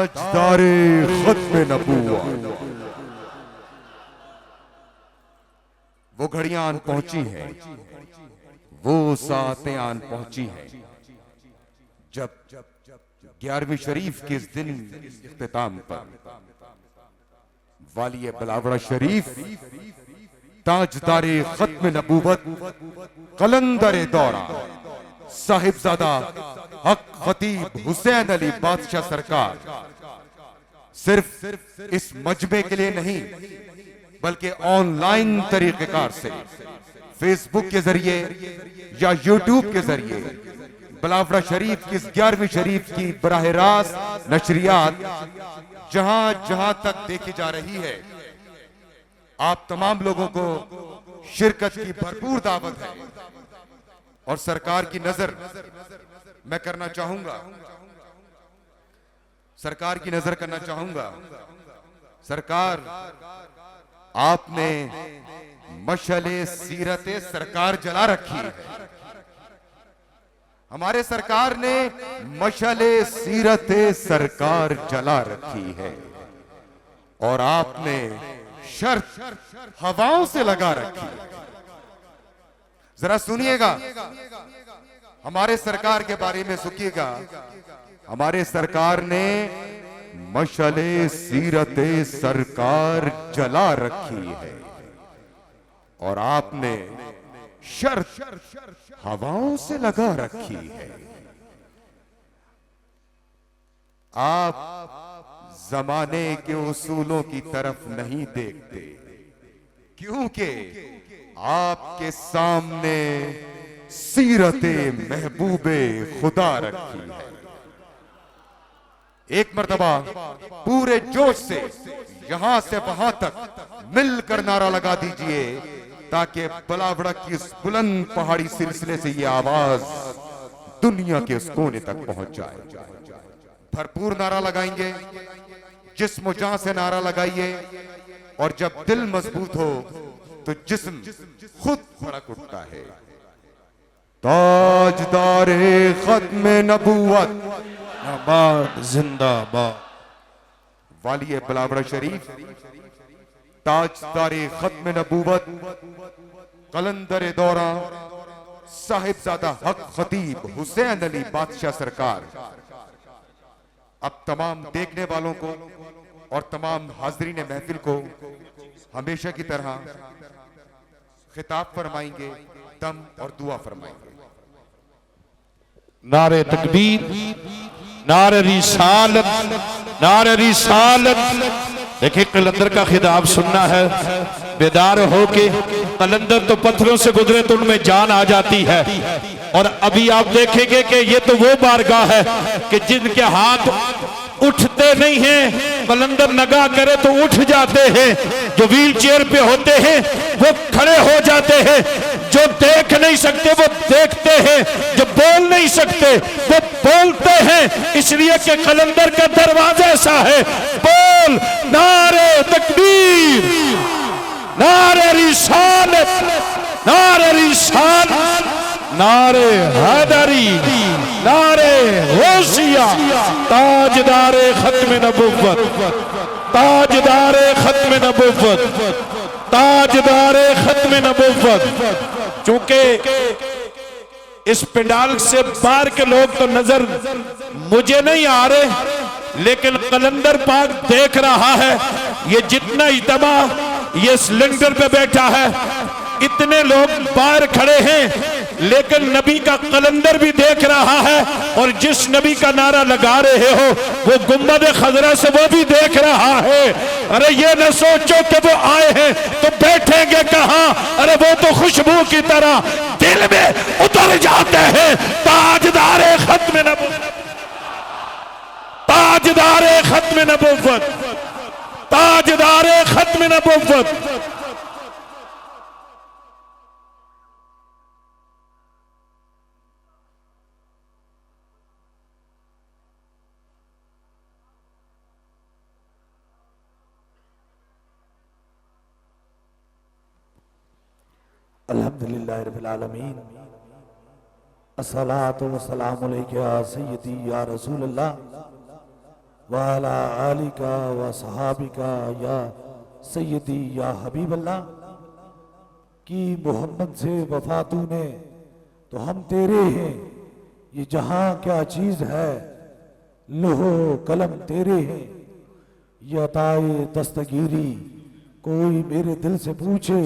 ताजदारे खत्म नबूवत। वो घड़ियां आन पहुंची हैं, वो सातें आन पहुंची हैं जब 11वीं शरीफ के इस दिन इख्तिताम पर वाली बिलावड़ा शरीफ ताजदारे खत्म नबूवत कलंदर दौरा साहिबजादा हक खतीब हुसैन अली बादशाह सरकार सिर्फ इस मजमे के लिए नहीं बल्कि ऑनलाइन तरीकेकार से फेसबुक के जरिए या यूट्यूब के जरिए बिलावड़ा शरीफ की 11वीं शरीफ की बराह रास्त नशरियात जहां जहां तक देखी जा रही है, आप तमाम लोगों को शिरकत की भरपूर दावत है। और सरकार की नजर मैं करना चाहूंगा, सरकार की नजर करना चाहूंगा। सरकार, आपने मशले सीरते सरकार जला रखी है। हमारे सरकार ने मशले सीरते सरकार जला रखी है और आपने शर्त हवाओं से लगा रखी है। जरा सुनिएगा, हमारे सरकार के बारे में सुनिएगा। हमारे सरकार ने मशले सीरते सरकार जला रखी है और आपने शर्त हवाओं से लगा रखी है। आप जमाने के उसूलों की तरफ नहीं देखते क्योंकि आपके सामने सीरते महबूबे खुदा रखी है। एक मर्तबा पूरे जोश से यहां से वहां तक मिलकर नारा लगा दीजिए ताकि बिलावड़ा की इस बुलंद पहाड़ी सिलसिले से ये आवाज दुनिया के उस कोने तक पहुंच जाए। भरपूर नारा लगाएंगे, जिस्म जान से नारा लगाइए और जब दिल मजबूत हो तो जिस्म खुद फड़क उठता है। ताजदारे खत्म नबूवत जिंदाबाद जिंदाबाद। वाली बिलावड़ा शरीफ ताजदारे खत्म नबूवत कलंदर दौरा साहिबजादा हक खतीब हुसैन अली बादशाह सरकार अब तमाम देखने वालों को और तमाम हाजरीन महफिल को हमेशा की तरह खिताब फरमाएंगे, दम और दुआ फरमाएंगे। नारे तकबीर, नारे रिसालत, नारे रिसालत। देखिए कलंदर का खिताब सुनना है, बेदार हो के। कलंदर तो पत्थरों से गुजरे तो उनमें जान आ जाती है। और अभी आप देखेंगे कि ये तो वो बारगाह है कि जिनके हाथ उठते नहीं हैं, कलंदर नगाह करे तो उठ जाते हैं। जो व्हील चेयर पे होते हैं वो खड़े हो जाते हैं। जो देख नहीं सकते वो देखते हैं, जो बोल नहीं सकते वो बोलते हैं। इसलिए कि कलंदर का दरवाजा ऐसा है। बोल नारे तकबीर, नारे रिसालत, नारे रिसालत, नारे हैदरी, नारे होशिया। ताजदारे खत्म नबुव्वत, ताजदारे खत्म नबुव्वत, ताजदारे खत्म नबुव्वत। चूंकि इस पंडाल से बाहर के लोग तो नजर मुझे नहीं आ रहे, लेकिन कलंदर पाक देख रहा है। ये जितना इज्तिमा ये सिलेंडर पे बैठा है, इतने लोग बाहर खड़े हैं, लेकिन नबी का कलंदर भी देख रहा है। और जिस नबी का नारा लगा रहे हो वो गुंबद खजरा से वो भी देख रहा है। अरे ये न सोचो कि वो आए हैं तो बैठेंगे कहां। अरे वो तो खुशबू की तरह दिल में उतर जाते हैं। ताजदारे खत्म नबुव्वत, ताजदारे खत्म नबुव्वत, ताजदारे खत्म नबुव्वत। अल्हम्दुलिल्लाह रब्बिल आलमीन, अस्सलातु वस्सलामु अलैका या सय्यदी या रसूलल्लाह वाला आलिका व सहाबिका या सैयदी या हबीब अल्लाह कि मोहम्मद से वफा तूने तो हम तेरे हैं, ये जहां क्या चीज है लोहो कलम तेरे हैं। ये अताए दस्तगीरी कोई मेरे दिल से पूछे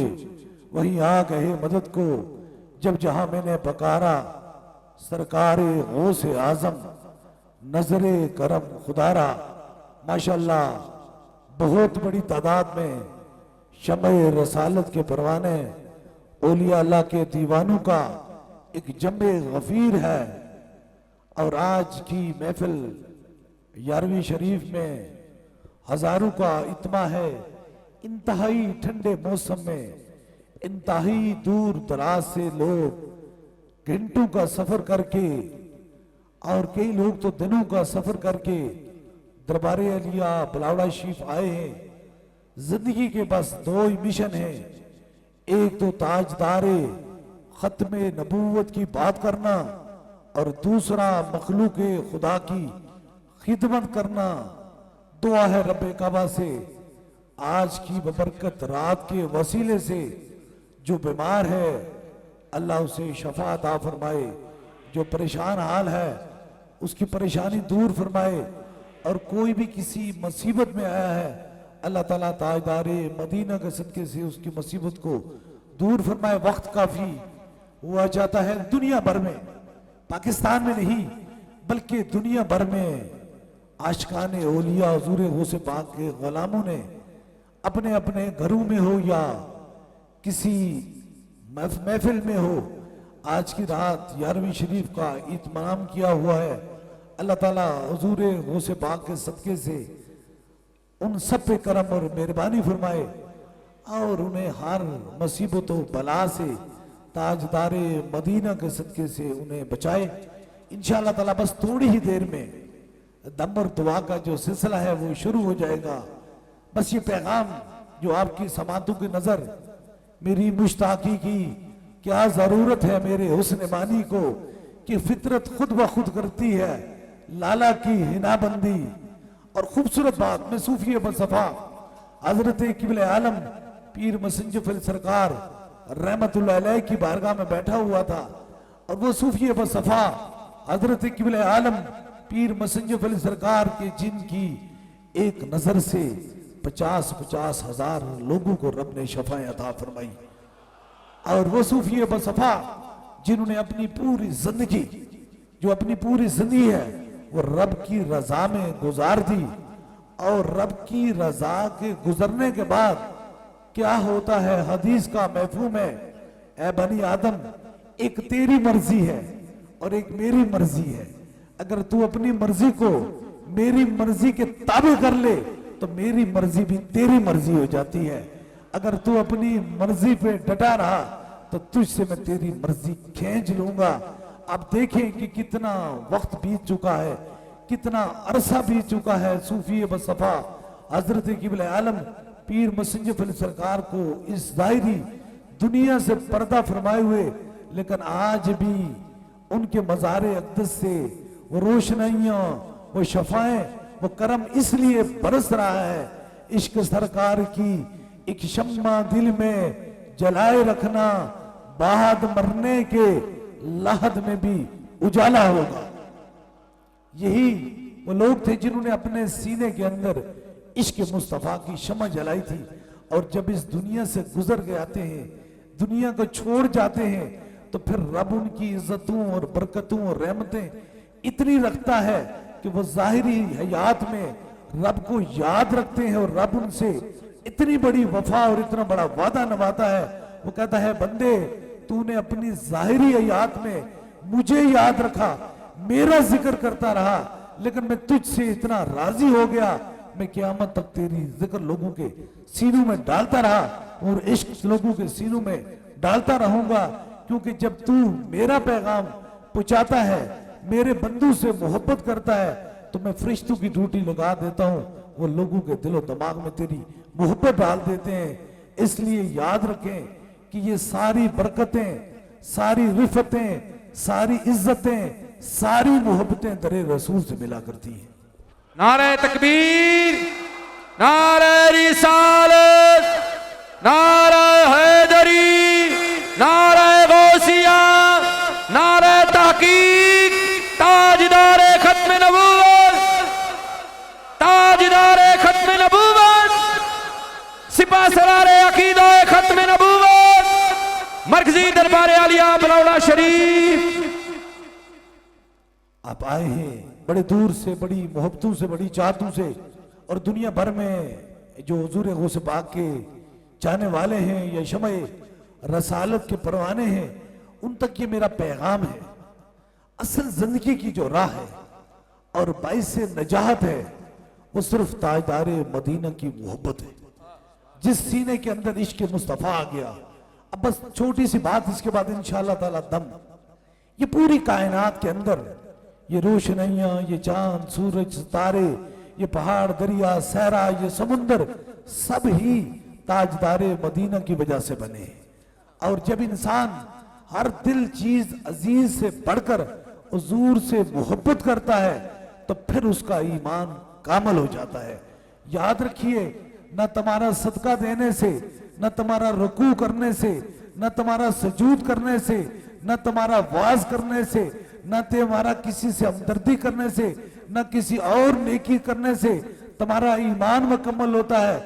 वहीं आ गए मदद को, जब जहां मैंने पकारा सरकारे गौसे आजम नजरे करम खुदारा। माशाल्लाह बहुत बड़ी तादाद में शम्ए रसालत के परवाने औलिया अल्लाह के दीवानों का एक जम्मे गफीर है। और आज की महफिल 11वीं शरीफ में हजारों का इत्मा है। इंतहाई ठंडे मौसम में इंतहाई दूर दराज से लोग घंटों का सफर करके और कई लोग तो दिनों का सफर करके दरबारे अलिया बलावड़ा शरीफ आए हैं। जिंदगी के बस दो ही मिशन है, एक तो ताजदारे खत्मे नबूवत की बात करना और दूसरा मखलूक खुदा की खिदमत करना। दुआ है रब्बे काबा से आज की बबरकत रात के वसीले से जो बीमार है अल्लाह उसे शफा अता फरमाए, जो परेशान हाल है उसकी परेशानी दूर फरमाए, और कोई भी किसी मुसीबत में आया है अल्लाह ताला ताजदारे मदीना के सदके से उसकी मुसीबत को दूर फरमाए। वक्त काफी हुआ जाता है दुनिया भर में, पाकिस्तान में नहीं बल्कि दुनिया भर में आशिकाने औलिया हुजूर गौसे पाक के गुलामों ने अपने अपने घरों में हो या किसी महफिल में हो आज की रात 11वीं शरीफ का इत्मीनान किया हुआ है। अल्लाह ताला हुजूर गौसे पाक के सदके से उन सब पे करम और मेहरबानी फरमाए और उन्हें हर मुसीबतों बला से ताजदारे मदीना के सदके से उन्हें बचाए इंशाअल्लाह ताला। बस थोड़ी ही देर में दम और दुआ का जो सिलसिला है वो शुरू हो जाएगा। बस ये पैगाम जो आपकी समातों की नजर मेरी मुश्ताकी की क्या जरूरत है मेरे हुस्न मानी को कि फितरत खुद ब खुद करती है लाला की हिनाबंदी। और खूबसूरत बात में सूफी बसफा हजरत किबले आलम पीर मसंजफल सरकार रहमतुल्लाह अलैह की बारगाह में बैठा हुआ था और वो सूफी बसफा हजरत किबले आलम पीर मसंजफल सरकार के जिनकी एक नजर से 50-50 हजार लोगों को रब ने शफाएं अता फरमाई। और वो सूफी बसफा जिन्होंने अपनी पूरी जिंदगी जो अपनी पूरी जिंदगी है वो रब की रजा में गुजार दी। और रब की रजा के गुजरने के बाद क्या होता है हदीस का महफूम है, ए बनी आदम एक तेरी मर्जी है और एक मेरी मर्जी है। अगर तू अपनी मर्जी को मेरी मर्जी के ताबे कर ले तो मेरी मर्जी भी तेरी मर्जी हो जाती है। अगर तू अपनी मर्जी पे डटा रहा तो तुझसे मैं तेरी मर्जी खींच लूंगा। अब देखें कि कितना वक्त बीत चुका है, कितना अरसा बीत चुका है। सूफी बसफा हजरत किबले आलम पीर मसंजफल सरकार को इस जाहिरी दुनिया से पर्दा फरमाए हुए, लेकिन आज भी उनके मज़ारे अक़दस से वो रोशनाइयां वो शफाएं वो करम इसलिए बरस रहा है। इश्क सरकार की एक शम्मा दिल में जलाए रखना, बाद मरने के lahad में भी उजाला होगा। यही वो लोग थे जिन्होंने अपने सीने के अंदर इश्क मुस्तफा की शम्मा जलाई थी। और जब इस दुनिया से गुजर के आते हैं, दुनिया को छोड़ जाते हैं, तो फिर रब उनकी इज्जतों और बरकतों और रहमतें इतनी रखता है कि वो जाहिरी हयात में रब को याद रखते हैं और रब उनसे इतनी बड़ी वफा और इतना बड़ा वादा निभाता है। वो कहता है बंदे तूने अपनी जाहिरी हयात में मुझे याद रखा, मेरा जिक्र करता रहा, लेकिन मैं तुझसे इतना राजी हो गया, मैं क़यामत तक तेरी जिक्र लोगों के सीनों में डालता रहा और इश्क लोगों के सीनों में डालता रहूंगा। क्योंकि जब तू मेरा पैगाम पहुंचाता है, मेरे बंदू से मोहब्बत करता है, तो मैं फरिश्तों की ड्यूटी लगा देता हूं, वो लोगों के दिलो दिमाग में तेरी मोहब्बत डाल देते हैं। इसलिए याद रखें कि ये सारी बरकतें, सारी रिफतें, सारी इज्जतें, सारी मोहब्बतें दरे रसूल से मिला करती हैं। नारे तकबीर, नारे रिसालत, नारे हैदरी, नारे गौसिया, नारे तहकीक, ताजदारे खत्म नबूवत, ताजदारे खत्म नबूवत, सिपा सरारे अकीदा खत्म नबूवत, मरकजी दरबार आलिया बलौला शरीफ। आप आए हैं बड़े दूर से, बड़ी मोहब्बतों से, बड़ी चाहतों से, और दुनिया भर में जो हुजूर गौस पाक के चाहने वाले हैं या शमे रसालत के परवाने हैं, उन तक ये मेरा पैगाम है। असल जिंदगी की जो राह है और बाइस नजात है वो सिर्फ ताजदारे मदीना की मोहब्बत है। जिस सीने के अंदर इश्क मुस्तफ़ा आ गया, अब बस छोटी सी बात, इसके बाद इंशाअल्लाह ताला दम। ये पूरी कायनात के अंदर ये रोशनियां, ये चांद, सूरज, सितारे, ये पहाड़, दरिया, सहरा, ये समुंदर, सब ही ताजदारे मदीना की वजह से बने हैं। और जब इंसान हर दिल चीज अजीज से बढ़कर हुजूर से मोहब्बत करता है तो फिर उसका ईमान कामल हो जाता है। याद रखिए, न तुम्हारा सदका देने से, न तुम्हारा रुकू करने से, न तुम्हारा सजूद करने से, न तुम्हारा वाज करने से, न तुम्हारा किसी से हमदर्दी करने से, न किसी और नेकी करने से तुम्हारा ईमान मुकम्मल होता है।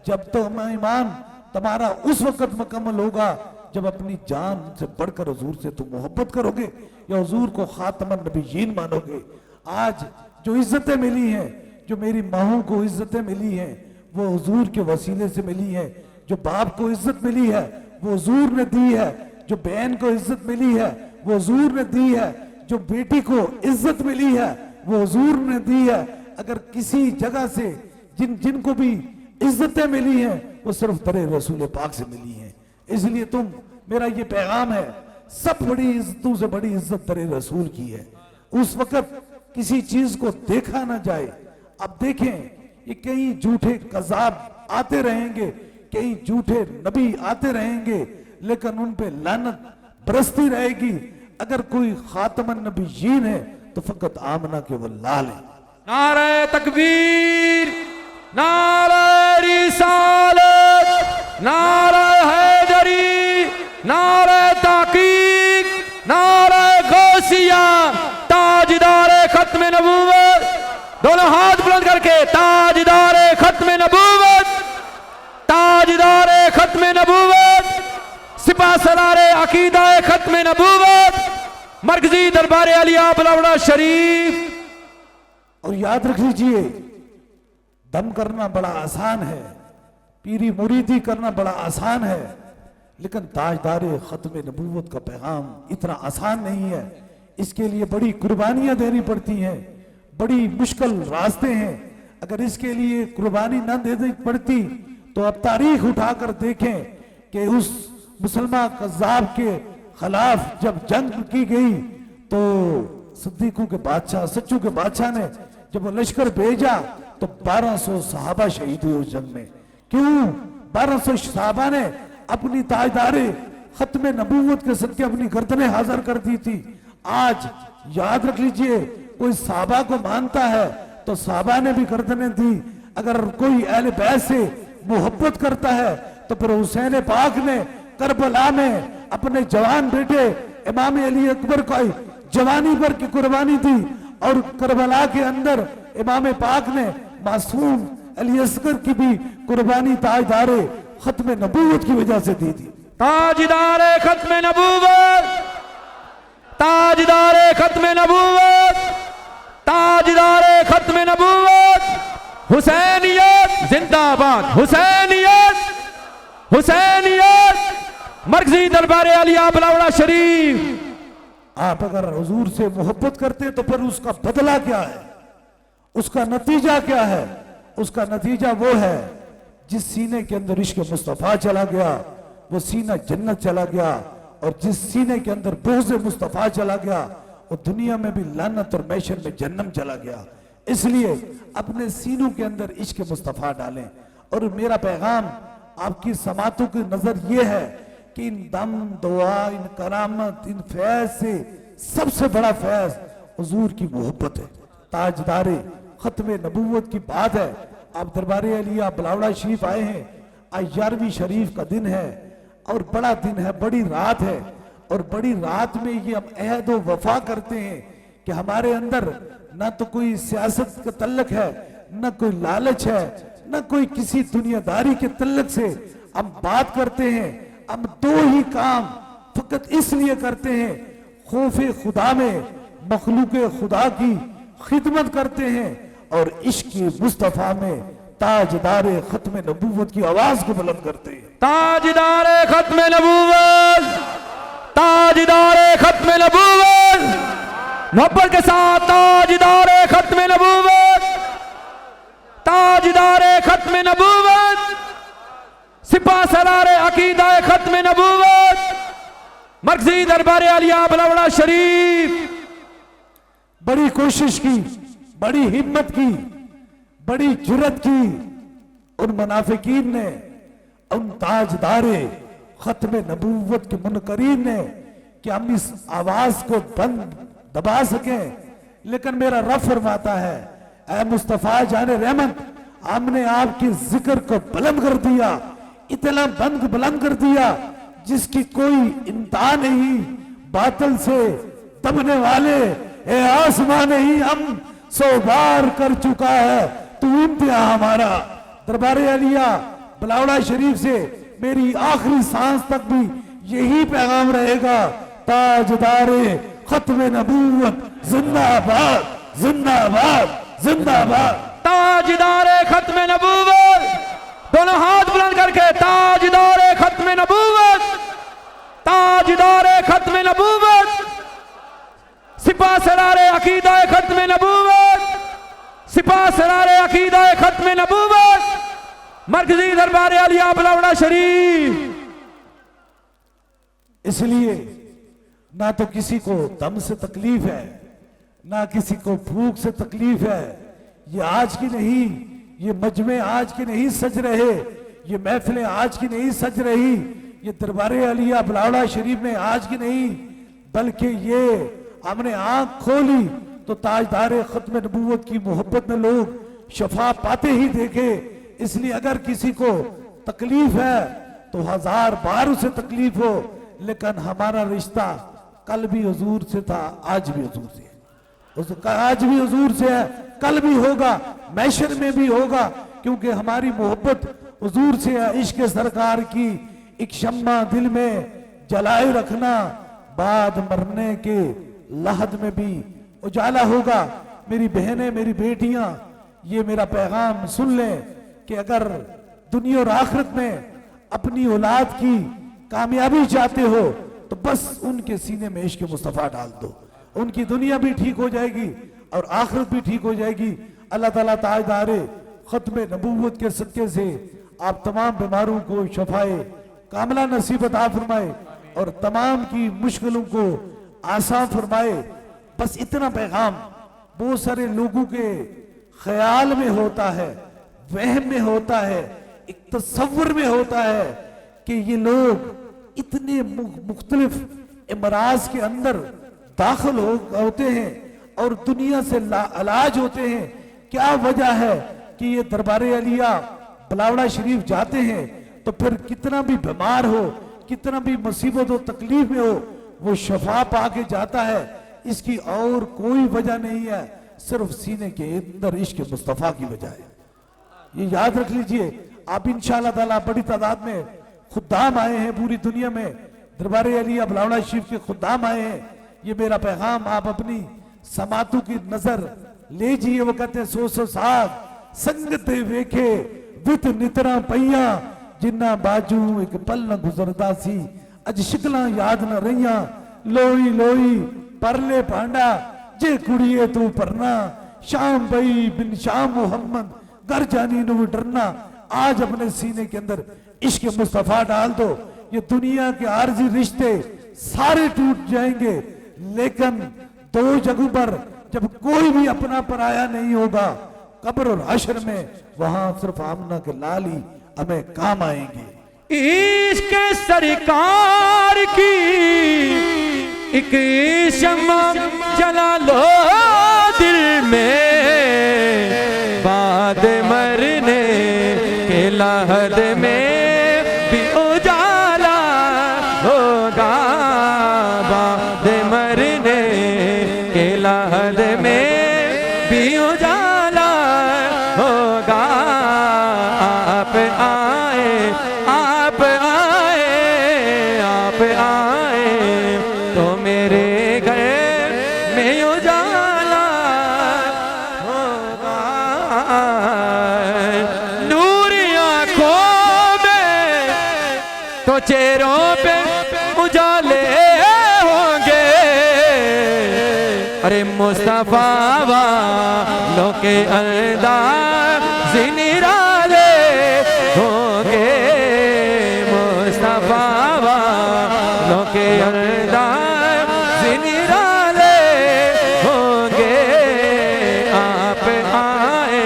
जब तो ईमान तुम्हारा उस वक्त मुकम्मल होगा जब अपनी जान से बढ़कर हुजूर से तुम मोहब्बत करोगे या हुजूर को खातमन नबीयीन मानोगे। आज जो इज्जतें मिली हैं, जो मेरी माहों को इज्जतें मिली हैं, वो हुजूर के वसीले से मिली है। जो बाप को इज्जत मिली है वो हुजूर ने दी है। जो बहन को इज्जत मिली है वो हुजूर ने दी है। जो बेटी को इज्जत मिली है वो हुजूर ने दी है। अगर किसी जगह से जिनको भी इज्जतें मिली हैं वो सिर्फ दरे रसूल पाक से मिली हैं। इसलिए मेरा ये पैगाम है, सब बड़ी इज्जतों से बड़ी इज्जत दरे रसूल की है। उस वक्त किसी चीज को देखा ना जाए। अब देखें, ये कई झूठे कज़ाब आते रहेंगे, कई झूठे नबी आते रहेंगे, लेकिन उन पे लानत बरसती रहेगी। अगर कोई खातमन नबीयीन है तो फकत आमना के वो लाल है। नारे तकबीर, नारे रिसालत, नारे हैदरी, नारे तहकीक, नारे गौसिया, ताजदारे खत्म नबूवत। दोनों हाथ बुलंद करके, ताजदारे खत्म नबूवत, ताजदारे खत्म नबूवत, सिपा सलारे अकीदा खत्म नबूवत, मरकजी दरबार आलिया बलौड़ा शरीफ। और याद रख लीजिए, दम करना बड़ा आसान है, पीरी मुरीदी करना बड़ा आसान है, लेकिन ताजदारे खत्म नबूवत का पैगाम इतना आसान नहीं है। इसके लिए बड़ी कुर्बानियां देनी पड़ती हैं, बड़ी मुश्किल रास्ते हैं। अगर इसके लिए कुर्बानी न देनी पड़ती तो अब तारीख उठाकर देखें कि उस मुसलमान कज़्ज़ाब के खिलाफ जब जंग की गई तो सिद्दीकों के बादशाह, सच्चू के बादशाह ने जब वो लश्कर भेजा तो 1200 सहाबा शहीद हुए उस जंग में। क्यों? 1200 सहाबा ने अपनी ताजदारे खत्म नबूवत के सदके अपनी गर्दनें हाजिर कर दी थी। आज याद रख लीजिए, कोई सहाबा को मानता है तो सहाबा ने भी गर्दनें दी। अगर कोई अहले बैत से मोहब्बत करता है तो फिर हुसैन पाक ने करबला में अपने जवान बेटे इमाम अली अकबर को जवानी पर की कुर्बानी दी, और करबला के अंदर इमाम पाक ने मासूम अली असगर की भी कुर्बानी ताजदारे खत्म नबूवत की वजह से दी थी। ताजदारे खत्म नबूवत, ताजदारे खत्म नबूवत, ताजदारे खत्म नबूवत, हुसैनियत जिंदाबाद, हुसैनियत, हुसैनियत, मरकजी दरबार आलिया बलौड़ा शरीफ। आप अगर हुजूर से मोहब्बत करते हैं तो फिर उसका बदला क्या है, उसका नतीजा क्या है? उसका नतीजा वो है जिस सीने के अंदर इश्क मुस्तफा चला गया वो सीना जन्नत चला गया, और जिस सीने के अंदर बोझ मुस्तफा चला गया वो दुनिया में भी लानत और मैशर में जन्नम चला गया। इसलिए अपने सीनों के अंदर इश्क मुस्तफा डालें। और मेरा पैगाम आपकी समातों की नजर ये है कि इन दम, दुआ, इन करामत, इन फैज से सबसे बड़ा फैज हुजूर की मोहब्बत है। ताजदारे खत्म नबूवत की बात है। आप दरबार अलिया बिलावड़ा शरीफ आए हैं। आज 11वीं शरीफ का दिन है और बड़ा दिन है, बड़ी रात है। और बड़ी रात में ये हम अहद व वफा करते हैं कि हमारे अंदर ना तो कोई सियासत का तल्लक है, ना कोई लालच है, ना कोई किसी दुनियादारी के तल्लक से हम बात करते हैं। हम दो ही काम फकत इसलिए करते हैं, खौफे खुदा में मखलूक खुदा की खिदमत करते हैं और इश्क मुस्तफा में ताजदार खत्म नबूवत की आवाज को बुलंद करते हैं। ताजदार खत्म नबूवत, ताजदार खत्म नबूवत, मोहब्बत के साथ ताजदार खत्म नबूवत, ताजदार खत्म नबूवत, सिपा सरार अकीदा खत्म नबूवत, मरकजी दरबार आलिया बिलावड़ा शरीफ। बड़ी कोशिश की, बड़ी हिम्मत की, बड़ी जुर्रत की उन मुनाफिकीन ने, उन ताजदारे खत्म नबूवत के मुनकरीन ने कि हम इस आवाज को बंद दबा सकें। लेकिन मेरा रब फरमाता है, ऐ मुस्तफा जाने रहमत, हमने आपके जिक्र को बुलंद कर दिया, इतना बुलंद कर दिया जिसकी कोई इंतहा नहीं। बातिल से दबने वाले ए आसमां नहीं हम 100 बार कर चुका है तू इम्तिहा हमारा। दरबार अलिया बिलावड़ा शरीफ से मेरी आखिरी सांस तक भी यही पैगाम रहेगा, ताजदारे खत्म नबूवत जिंदाबाद, जिंदाबाद, जिंदाबाद। ताजदार खत्म नबूवत, दोनों हाथ बुलंद करके ताजदार खत्म नबूवत, ताजदार खत्म नबूवत, सिपा सरारे अकीदा खत्म नबूवत, सिपा सरारे अकीदा खत्म नबूवत, मरकजी दरबार आलिया बिलावड़ा शरीफ। इसलिए ना तो किसी को दम से तकलीफ है, ना किसी को भूख से तकलीफ है। ये आज की नहीं, ये मजमे आज की नहीं सज रहे, ये महफिलें आज की नहीं सज रही, ये दरबार आलिया बिलावड़ा शरीफ में आज की नहीं, बल्कि ये हमने आंख खोली तो ताजदार खत्म नबूवत की मोहब्बत में लोग शफा पाते ही देखे। इसलिए अगर किसी को तकलीफ है तो 1000 बार उसे तकलीफ हो, लेकिन हमारा रिश्ता कल भी हुजूर से था, आज भी हुजूर से है, आज भी हुजूर से है, कल भी होगा, मैशर में भी होगा, क्योंकि हमारी मोहब्बत हुजूर से है। इश्क सरकार की एक शम्मा दिल में जलाए रखना, बाद मरने के लहद में भी उजाला होगा। मेरी बहनें, मेरी बेटियां, ये मेरा पैगाम सुन लें कि अगर दुनिया और आखिरत में अपनी औलाद की कामयाबी चाहते हो तो बस उनके सीने में इश्क मुस्तफा डाल दो, उनकी दुनिया भी ठीक हो जाएगी और आखिरत भी ठीक हो जाएगी। अल्लाह ताला ताजदारे खत्म नबूवत के सदके से आप तमाम बीमारों को शफाए कामला नसीब अता फरमाए और तमाम की मुश्किलों को आसान फरमाए। बस इतना पैगाम बहुत सारे लोगों के ख्याल में होता है, वहम में होता है, एक तस्वुर में होता है कि ये लोग इतने मुख्तलिफ इमराज के अंदर दाखिल होते हैं और दुनिया से लाइलाज होते हैं। क्या वजह है कि ये दरबार अलिया बिलावड़ा शरीफ जाते हैं तो फिर कितना भी बीमार हो, कितना भी मुसीबत हो, तकलीफ में हो, वो शफा पा के जाता है। इसकी और कोई वजह नहीं है, सिर्फ सीने के अंदर इश्क मुस्तफा की वजह है। ये याद रख लीजिए। आप इंशाअल्लाह ताला बड़ी तादाद में खुद्दाम आए हैं पूरी दुनिया में, दरबार अलिया बिलावड़ा शरीफ के खुद्दाम आए हैं। ये मेरा पैगाम आप अपनी समातों की नजर ले जाइए। वो कहते हैं 100 साल संगते वेखे वित नितरा पईया, जिन्ना बाजू एक पल न गुजरदा सी, अज शिकला याद न रहिया, लोई लोई परले पांडा जे कुड़िए तू परना, शाम बई बिन शाम मोहम्मद घर जानी नु डरना। आज अपने सीने के अंदर इश्क मुस्तफा डाल दो, ये दुनिया के आरजी रिश्ते सारे टूट जाएंगे, लेकिन दो जगहों पर जब कोई भी अपना पराया नहीं होगा, कब्र और हश्र में, वहां सिर्फ आमना के लाल ही हमें काम आएंगे। इश्क सरकार की एक शम्मा जला लो दिल में, lahad mein bhi ujala hoga baad marne ke lahad mein bhi ujala hoga आप आए तो मेरे घर में उजाला होगा नूर आँखों में तो चेहरों पे उजाले होंगे अरे मुस्तफा वालों के अंदाज़ निराले होंगे मुस्तफा वालों के अंदाज़ निराले होंगे आप आए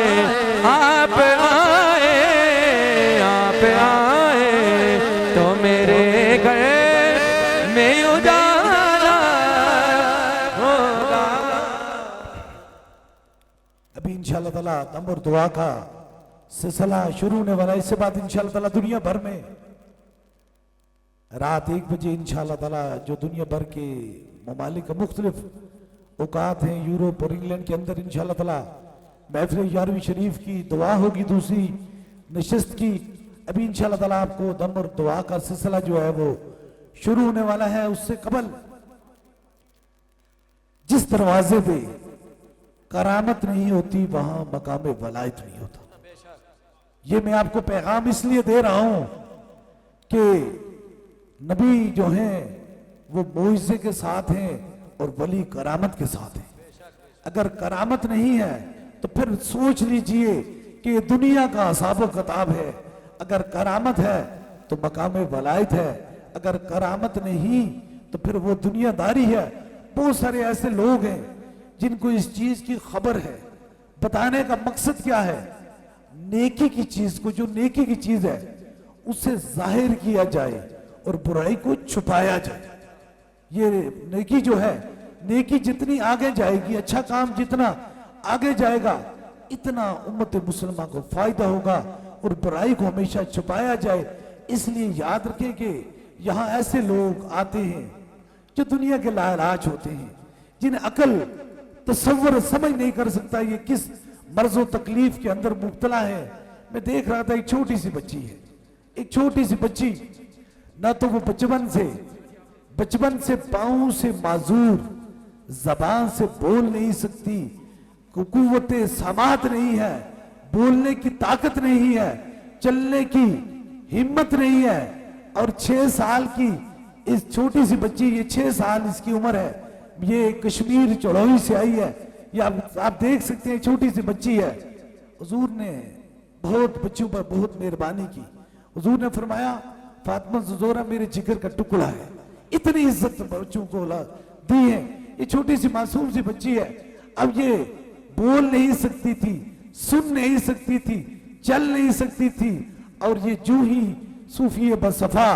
तो मेरे घर में उजाला होगा। अभी इंशाअल्लाह ताला दम और दुआ का सिलसिला शुरू होने वाला है। इसके बाद इंशाअल्लाह ताला दुनिया भर में रात 1 बजे इंशाअल्लाह ताला जो दुनिया भर के ममालिक का मुख्तलिफ औकात हैं यूरोप और इंग्लैंड के अंदर इंशाअल्लाह ताला महफिल 11वीं शरीफ की दुआ होगी दूसरी नशिस्त की। अभी इंशाअल्लाह ताला आपको दम और दुआ का सिलसिला जो है वो शुरू होने वाला है। उससे कबल जिस दरवाजे पे करामत नहीं होती वहां मकाम वलायत नहीं होता। ये मैं आपको पैगाम इसलिए दे रहा हूं कि नबी जो हैं वो मोइज़े के साथ हैं और वली करामत के साथ हैं। अगर करामत नहीं है तो फिर सोच लीजिए कि ये दुनिया का असाब किताब है। अगर करामत है तो मकाम वलायत है, अगर करामत नहीं तो फिर वो दुनियादारी है। बहुत सारे ऐसे लोग हैं जिनको इस चीज की खबर है। बताने का मकसद क्या है? नेकी की चीज को, जो नेकी की चीज है उसे जाहिर किया जाए और बुराई को छुपाया जाए। ये नेकी जो है, नेकी जितनी आगे जाएगी, अच्छा काम जितना आगे जाएगा, इतना उम्मत मुसलमान को फायदा होगा और बुराई को हमेशा छुपाया जाए। इसलिए याद रखें कि यहाँ ऐसे लोग आते हैं जो दुनिया के लाइलाज होते हैं, जिन्हें अकल तसव्वुर समझ नहीं कर सकता ये किस मर्ज़ो तकलीफ के अंदर मुब्तला है। मैं देख रहा था एक छोटी सी बच्ची है, एक छोटी सी बच्ची, ना तो वो बचपन से पाँव से माजूर, जबान से बोल नहीं सकती, कुव्वत समात नहीं है, बोलने की ताकत नहीं है, चलने की हिम्मत नहीं है। और 6 साल की इस छोटी सी बच्ची, ये 6 साल इसकी उम्र है, ये कश्मीर चढ़ोई से आई है। ये आप देख सकते हैं, छोटी सी बच्ची है। हुजूर ने बहुत बच्चों पर बहुत मेहरबानी की। हुजूर ने फरमाया फातिमा ज़ोहरा मेरे जिगर का टुकड़ा है। इतनी इज्जत बच्चों को दी है। ये छोटी सी मासूम सी बच्ची है। अब ये बोल नहीं सकती थी, सुन नहीं सकती थी, चल नहीं सकती थी। और ये जो ही सूफी बसफा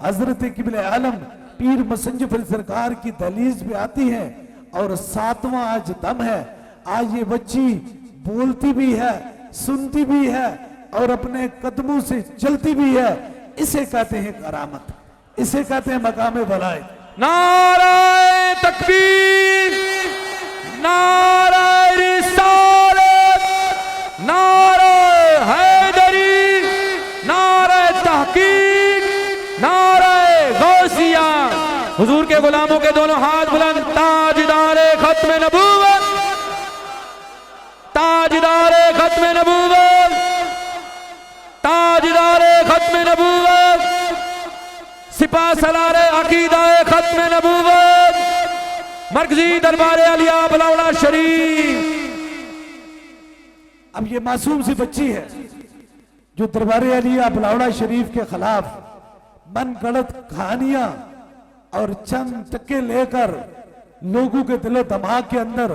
हजरत किबले आलम पीर मसंजफर सरकार की दहलीज पे आती है और 7वां आज दम है। आज ये बच्ची बोलती भी है, सुनती भी है और अपने कदमों से चलती भी है। इसे कहते हैं करामत, इसे कहते हैं मकाम वलायत। नाराए तकबीर, नाराए रिसालत, नाराए हैदरी, नाराए तहकीक, नाराए गौसिया। हुजूर के गुलामों के दोनों हाथ बुलंद। ताजदारे खत्म नबूवत, ताजदारे खत्म नबूवत, ताजदारे खत्म नबूवत, सिपा सलारे अकीदाए खत्म नबूवत, मरकजी दरबार अलिया बलावला शरीफ। अब ये मासूम सी बच्ची है जो दरबार अलिया बलावड़ा शरीफ के खिलाफ मन गढ़ंत कहानियां और चंद टक्के लेकर लोगों के दिलो दिमाग के अंदर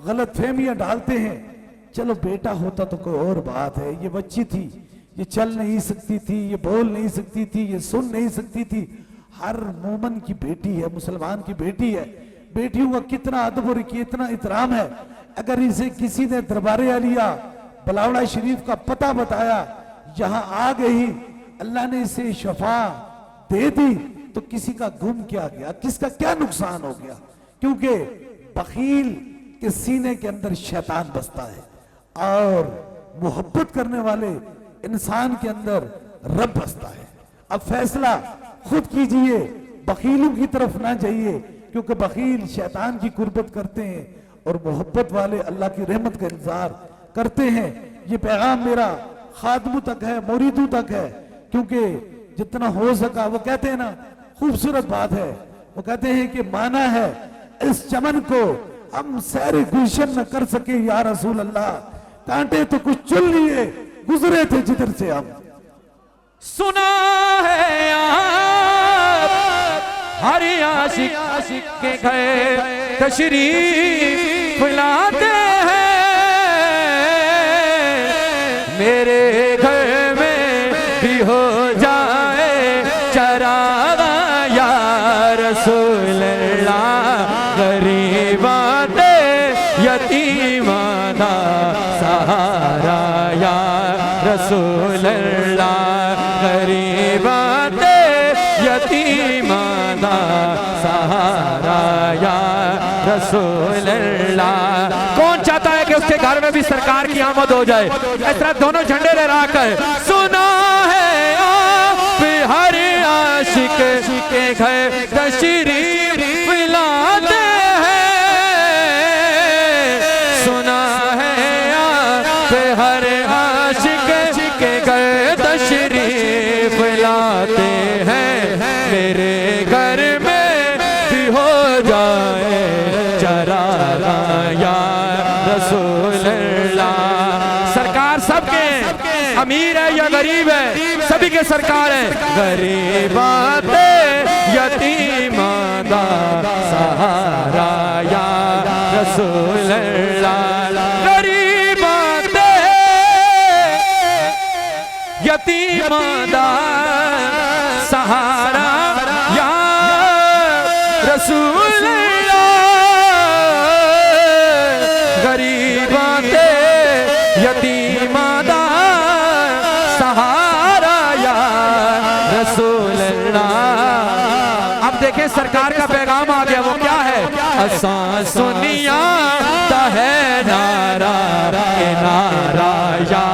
गलत फहमियां डालते हैं। चलो बेटा होता तो कोई और बात है। ये बच्ची थी, ये चल नहीं सकती थी, ये बोल नहीं सकती थी, ये सुन नहीं सकती थी। हर मोमन की बेटी है, मुसलमान की बेटी है। बेटियों का कितना अदब और कितना इतराम है। अगर इसे किसी ने दरबार आलिया बलावड़ा शरीफ का पता बताया यहां आ गई, अल्लाह ने इसे शफा दे दी, तो किसी का गुम क्या गया, किसका क्या नुकसान हो गया? क्योंकि बखील के सीने के अंदर शैतान बसता है और मोहब्बत करने वाले इंसान के अंदर रब बसता है। अब फैसला खुद कीजिए, बखीलों की तरफ ना जाइए, क्योंकि बखील शैतान की कुर्बत करते हैं और मोहब्बत वाले अल्लाह की रहमत का इंतजार करते हैं। ये पैगाम मेरा खादमों तक है, मुरीदों तक है, क्योंकि जितना हो सका, वो कहते हैं ना, खूबसूरत बात है, वो कहते हैं कि माना है इस चमन को हम सैर गुलशन न कर सके या रसूल अल्लाह, कांटे तो कुछ चुन लिए गुजरे थे जिधर से हम। सुना है आप हर आशिक के घर तशरीफ लाते हैं, मेरे घर में भी हो जाए चरागा या रसूल अल्लाह, गरीबा दे यतीमा दा सहारा या रसूल अल्लाह, गरीबा दे यतीमा दा सहारा या रसूल अल्लाह। कौन चाहता है कि उसके घर में भी सरकार की आमद हो जाए? इस तरह दोनों झंडे लहरा कर सुना है आप हर आशिक के घर तशरीफ लाते हैं, सुना है आप हर आशिक के घर तशरीफ लाते हैं, मेरे घर में भी हो जाए चरागा या रसूल अल्लाह। सरकार सबके, अमीर है या गरीब है, सभी के सरकार है। गरीबाते यतीमा दा सहारा या रसूल अल्लाह, गरीबाते यतीमा दा सहारा या रसूल यतीमा दा सहारा या रसूल अल्लाह। अब देखें सरकार का पैगाम आ गया, वो क्या है? असां सुनिया ता है नारा ए नारा या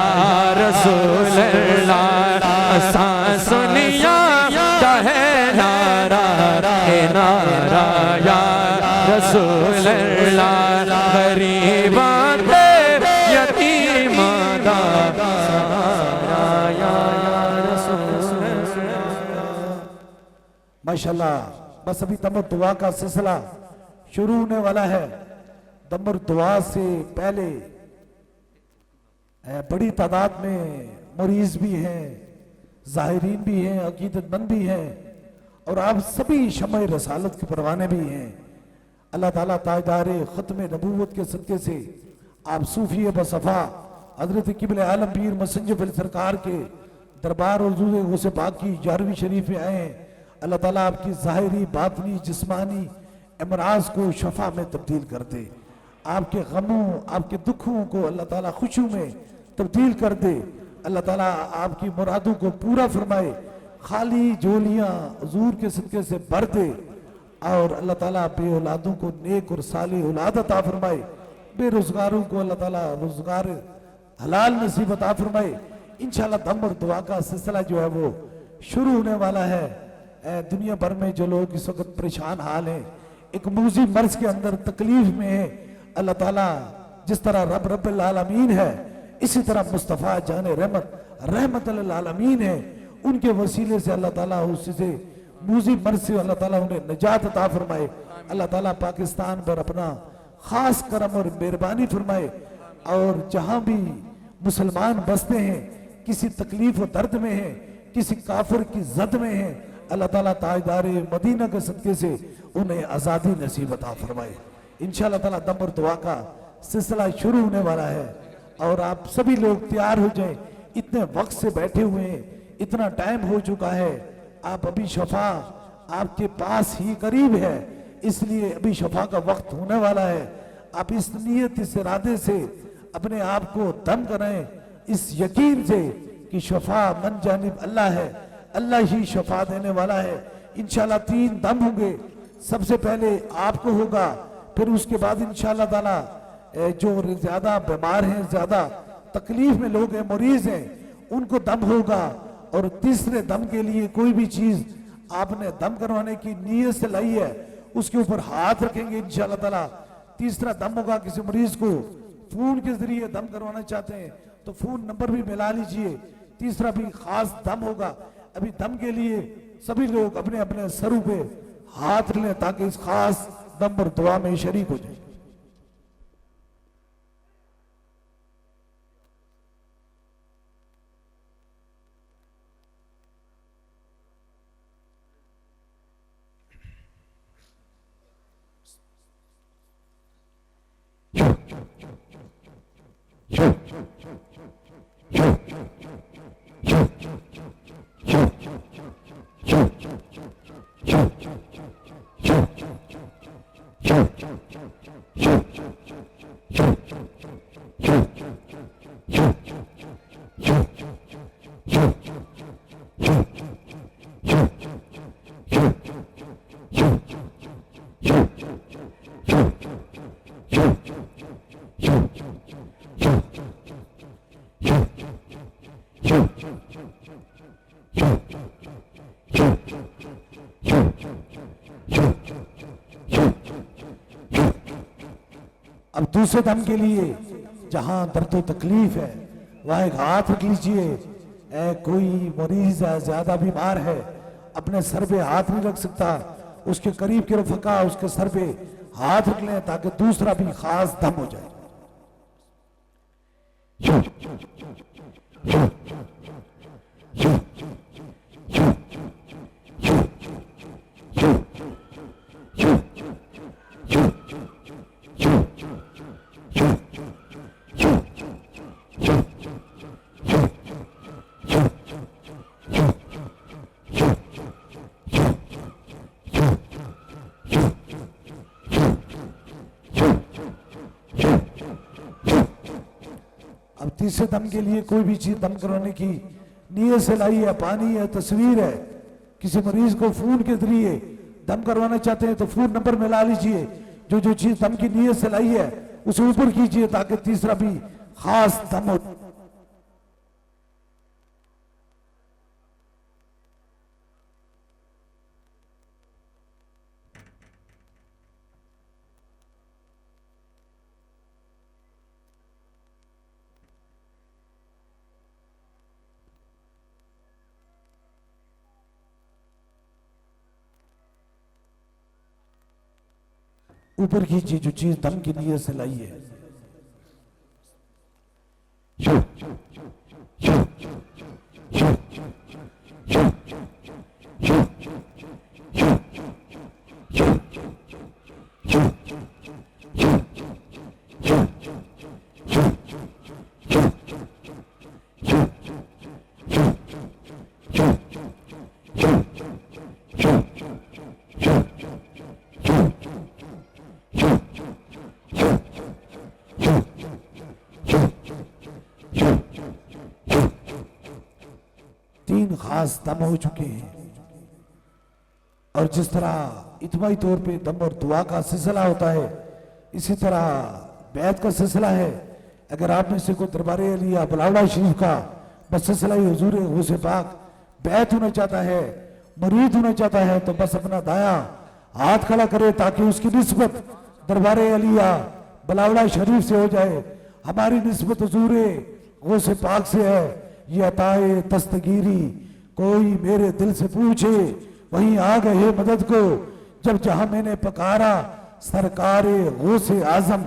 रसूल अल्लाह, असां सुनिया ता है नारा ए नारा या रसूल अल्लाह, गरीबा माशाल्लाह। बस अभी दमर दुआ का सिलसिला शुरू होने वाला है। दमर दुआ से पहले बड़ी तादाद में मरीज भी हैं, जाहिरीन भी हैं, अकीदतमंद भी हैं, और आप सभी शम्ए रसालत के परवाने भी हैं। अल्लाह ताला ताजदार ख़त्म नबूवत के सदक़े से आप सूफी बसफ़ा हज़रत क़िबल आलम पीर मसंजफ़ सरकार के दरबार और हुज़ूर गौसे पाक की 11वीं शरीफ में आए हैं। अल्लाह ताला आपकी ज़ाहिरी, बातनी, जिस्मानी अमराज को शफा में तब्दील कर दे, आपके गमों, आपके दुखों को अल्लाह ताला खुशियों में तब्दील कर दे। अल्लाह ताला आपकी मुरादों को पूरा फरमाए, खाली झोलियाँ हुज़ूर के सदक़े से भर दे, और अल्लाह ताला बे औलादों को नेक और साले औलाद अता फरमाए, बेरोजगारों को अल्लाह ताला रोजगार हलाल नसीब अता फरमाए। इंशाअल्लाह दम और दुआ का सिलसिला जो है वो शुरू होने वाला है। दुनिया भर में जो लोग इस वक्त परेशान हाल हैं, एक मूजी मर्ज के अंदर तकलीफ में है, अल्लाह ताला जिस तरह रब रब्बुल आलमीन है, इसी तरह मुस्तफ़ा जान रहमत रहमतुल आलमीन है, उनके वसीले से अल्लाह ताला उससे मूजी मर्ज से अल्लाह ताला उन्हें निजात अता फरमाए। अल्लाह ताला पाकिस्तान पर अपना खास करम और मेहरबानी फरमाए, और जहां भी मुसलमान बसते हैं, किसी तकलीफ और दर्द में हैं, किसी काफिर की जद में हैं, अल्लाह ताला ताजदार मदीना के सदक़े से उन्हें आज़ादी नसीब अता फरमाए। इंशाअल्लाह ताला दम और दुआ का सिलसिला शुरू होने वाला है, और आप सभी लोग तैयार हो जाएं। इतने वक्त से बैठे हुए हैं, इतना टाइम हो चुका है, आप अभी शफा आपके पास ही करीब है, इसलिए अभी शफा का वक्त होने वाला है। आप इस नीयत, इस इरादे से अपने आप को दम करें, इस यकीन से कि शफा मन जानिब अल्लाह है, अल्लाह ही शफा देने वाला है। इंशाल्लाह 3 दम होंगे, सबसे पहले आपको होगा, फिर उसके बाद इंशाल्लाह ताला जो ज्यादा बीमार हैं, ज्यादा तकलीफ में लोग हैं, मरीज हैं, उनको दम होगा। और तीसरे दम के लिए कोई भी चीज आपने दम करवाने की नीयत से लाई है, उसके ऊपर हाथ रखेंगे इंशाल्लाह ताला। तीसरा दम होगा, किसी मरीज को फोन के जरिए दम करवाना चाहते हैं तो फोन नंबर भी मिला लीजिए। तीसरा भी खास दम होगा। अभी दम के लिए सभी लोग अपने अपने सरों पे हाथ लें ताकि इस खास दम पर दुआ में शरीक हो जाए। अब दूसरे दम के लिए जहां दर्द तकलीफ है वहां एक हाथ रख लीजिए। कोई मरीज है, ज्यादा बीमार है, अपने सर पे हाथ नहीं रख सकता, उसके करीब के रफका उसके सर पे हाथ रख लें ताकि दूसरा भी खास दम हो जाए। अब तीसरे दम के लिए कोई भी चीज दम करवाने की नीयत से लाई है, पानी है, तस्वीर है, किसी मरीज को फोन के जरिए दम करवाना चाहते हैं तो फोन नंबर मिला लीजिए। जो जो चीज दम की नीयत से लाई है उसे ऊपर कीजिए ताकि तीसरा भी खास दम हो। ऊपर कीजिए जो चीज दम की नीयत से लाई है। तीन खास दम हो चुके हैं। और जिस तरह इतमाही तौर पे दम और दुआ का सिलसिला होता है, इसी तरह बैत का सिलसिला है। अगर आप में से कोई दरबारे अलिया बलावड़ा शरीफ का बस सिलसिला ही हुजूर गौसे पाक बैत होना चाहता है, मुरीद होना चाहता है, तो बस अपना दाया हाथ खड़ा करे ताकि उसकी निस्बत दरबारे अलिया बलावड़ा शरीफ से हो जाए। हमारी निस्बत हुजूर गौसे पाक से है। ये अताए दस्तगीरी कोई मेरे दिल से पूछे, वहीं आ गए मदद को जब जहां मैंने पकारा। सरकारे गौसे आजम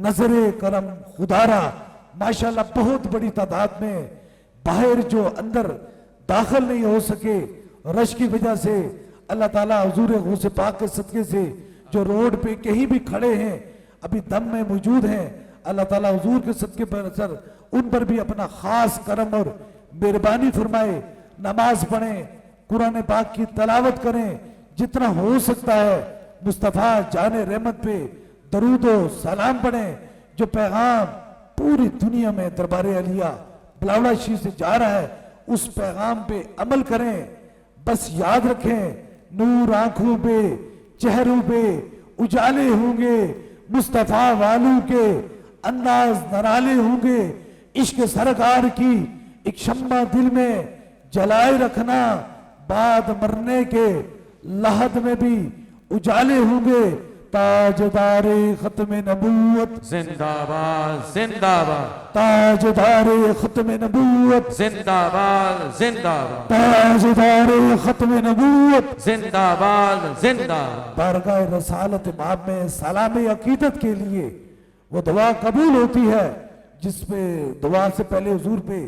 नजरे करम खुदारा। माशाल्लाह बहुत बड़ी तादाद में बाहर जो अंदर दाखिल नहीं हो सके रश की वजह से, अल्लाह ताला हुजूर गौसे पाक के सदके से जो रोड पे कहीं भी खड़े हैं अभी दम में मौजूद हैं, अल्लाह ताला हुजूर के सदके पर असर उन पर भी अपना खास करम और मेहरबानी फरमाए। नमाज पढ़ें, कुरान पाक की तलावत करें, जितना हो सकता है मुस्तफ़ा जाने रहमत पे दरूद व सलाम पढ़ें। जो पैगाम पूरी दुनिया में दरबारे अलिया बलावड़ा शरीफ से जा रहा है उस पैगाम पे अमल करें। बस याद रखें, नूर आंखों पे, चेहरों पे उजाले होंगे, मुस्तफा वालों के अंदाज नराले होंगे। इश्क सरकार की एक शम्मा दिल में जलाए रखना, बाद मरने के लहद में भी उजाले होंगे। ताजदारे खत्म नबूवत जिंदाबाद जिंदाबाद, ताजदारे खत्म नबूवत जिंदाबाद जिंदाबाद, ताजदारे खत्म नबूवत जिंदाबाद जिंदाबाद। बारगाह रसालत इमाम में सलाम अकीदत के लिए वो दुआ कबूल होती है जिसपे दुआ से पहले हुजूर पे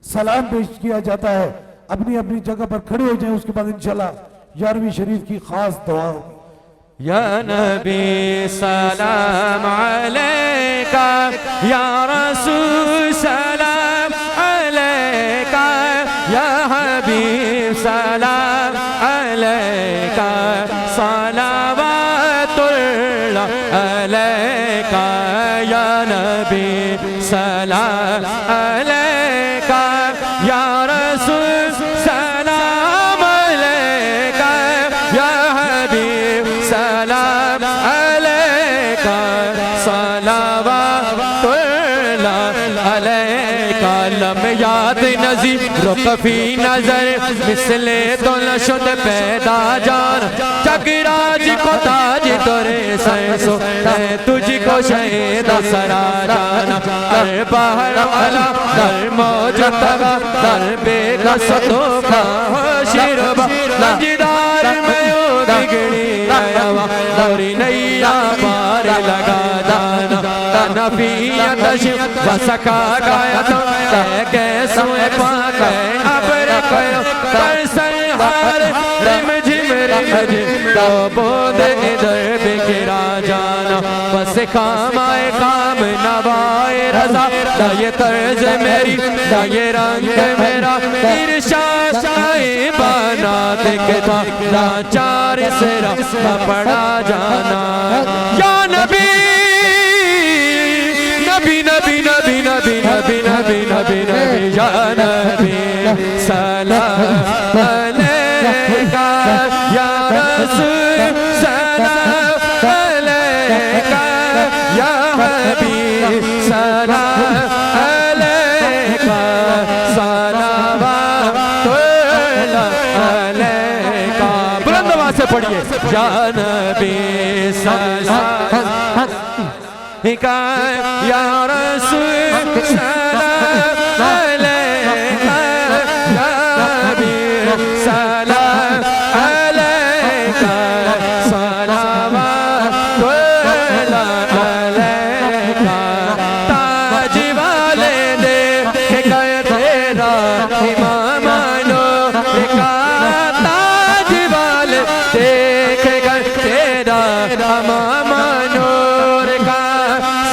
सलाम पेश किया जाता है। अपनी अपनी जगह पर खड़े हो जाएं, उसके बाद इंशाल्लाह 11वीं शरीफ की खास दुआ होगी। या नबी सलाम अलैका, या रसूल सलाम अलैका, या हबीब सलाम अलैका, सलावतुल्लाह अलैका, या नबी सलाम अलैका, या रसूल सलाम अलैका, या हबीब सलाम अलैका, सलावतुल्लाह अलैका। लम याद नज़ीर रुकफी नजर, मिसले तो नशुद पैदा जान, जगराज को ताज तोरे सरसो है, तुझको शहीद सरा जाना। दर बाहर वाला दर मौजूदा दर बेकस तो का शिरबा, लंजदार में ओ बिगड़ी आया, दौरी नैया पार लगा जाना। तनफियत वसका गाया तो कैसो पाक अब रखो कर संहार, रिम झिम तो बोध इधर बिखरा जाना। बस काम आए काम नवाए रजा, ना ये तर्ज मेरी ना ये रंग मेरा, इरशाद आए बना दिखता ना चार सिरा पड़ा जाना। या नबी नबी नबी नबी नबी नबी नबी नबी नबी, या नबी सलाम अलैका, या रसूल सलाम अलैका, या हबीब सलाम अलैका, सलावतुल्लाह अलैका। बुलंद आवाज से पढ़िए, या नबी सलाम अलैका, या रसूल सलाम अलैका, या हबीब सलाम अलैका, सलावतुल्लाह अलैका। ताज वाले देख गए तेरा इमामानो का, ताज वाले देख गए तेरा इमामानो का,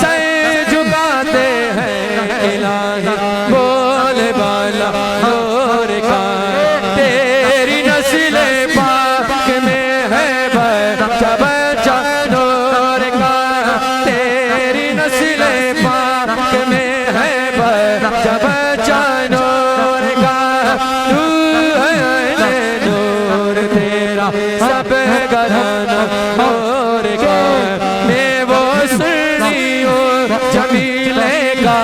सर झुकाते हैं इलाही बोल बाला नूर का। तेरी नस्ल पाक में है बच्चा बच्चा नूर का, तेरी नस्ल पाक में है बच्चा बच्चा नूर का। तू है नूर तेरा सब घराना नूर का, मैं वो सुनी हूँ जमीले का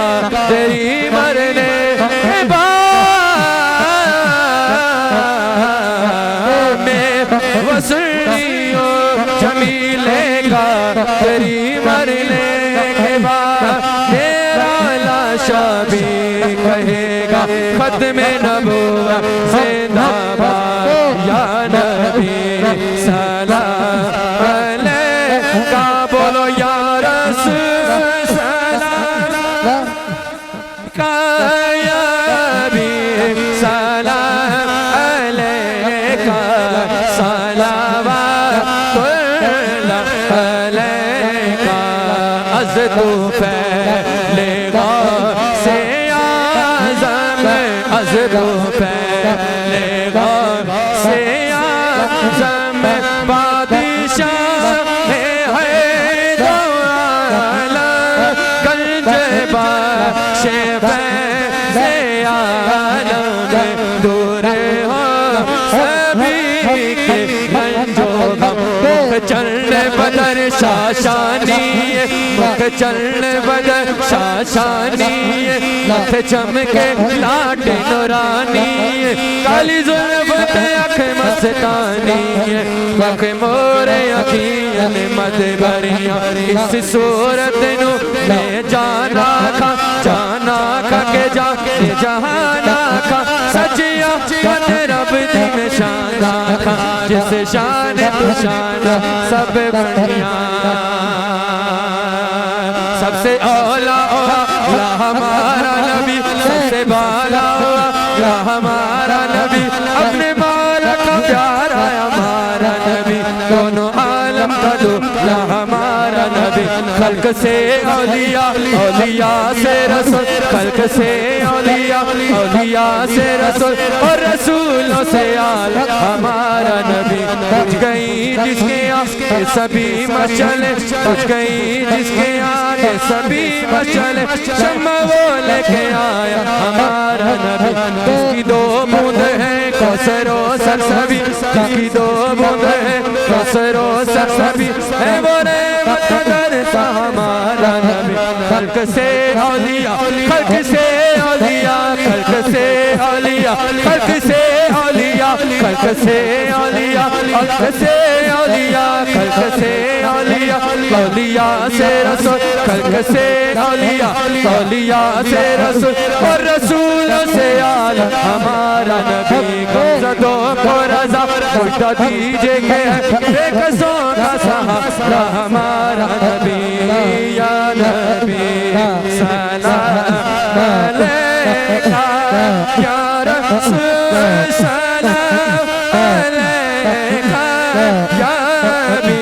तेरी मरने के बाद, मैं वो सुनी हूँ जमीले का तेरी मरने के बाद। मेरा लाशा भी कहेगा खत्म नबूवत जिंदाबाद, या नबी सलाम अलैका। बोलो या रसूल सलाम का, या हबीब सलाम अलैका, सलावतुल्लाह अलैका। अज़ तू फैलेगा से आज़म, अज़ तू फैलेगा से आज़म, बादशाह है दो आलम, गंज बादशाह से आलम, तू शाशानी मुख चलन बदन शाशानी लख चमके लाट नूरानी काली जुल्फत अख मस्तानी मख मोरे अखियन मद भरिया इस सूरत नू मैं जाना खा के जाके जहाना खा सचिया कन रब दी में शाना खा जिस शान तू शान सब बढ़िया सबसे औला हमारा नबी सबसे बाला हमारा नबी अपने माला का प्यारा हमारा नबी दोनों आलम का दूल्हा हमारा नबी खल्क से औलिया औलिया से रसूल खल्क से औलिया औलिया से रसूल और रसूलों से आला हमारा नबी बुझ गई जिसके आगे सभी मचले बुझ गई जिसके आगे सभी मचले शम्मा वो लेके आया हमारा नबी जिसकी दो बूंद है कौसरो सरसबी जिसकी दो बूंद है कौसरो सरसबी है वो रहमत कदर सा हमारा नबी खल्क से औलिया खल्क से औलिया खल्क से औलिया खल्क से औलिया खल्क से औलिया खल्क से औलिया खल्क से औलिया औलिया से रसूल खल्क से औलिया औलिया से रसूल और रसूलों से आला हमारा नबी गुमज़दों को रज़ा उल्टा दीजिए बेकसों का सहारा हमारा नबी या नबी सलाम अलैका या रसूल सलाम अलैका या नबी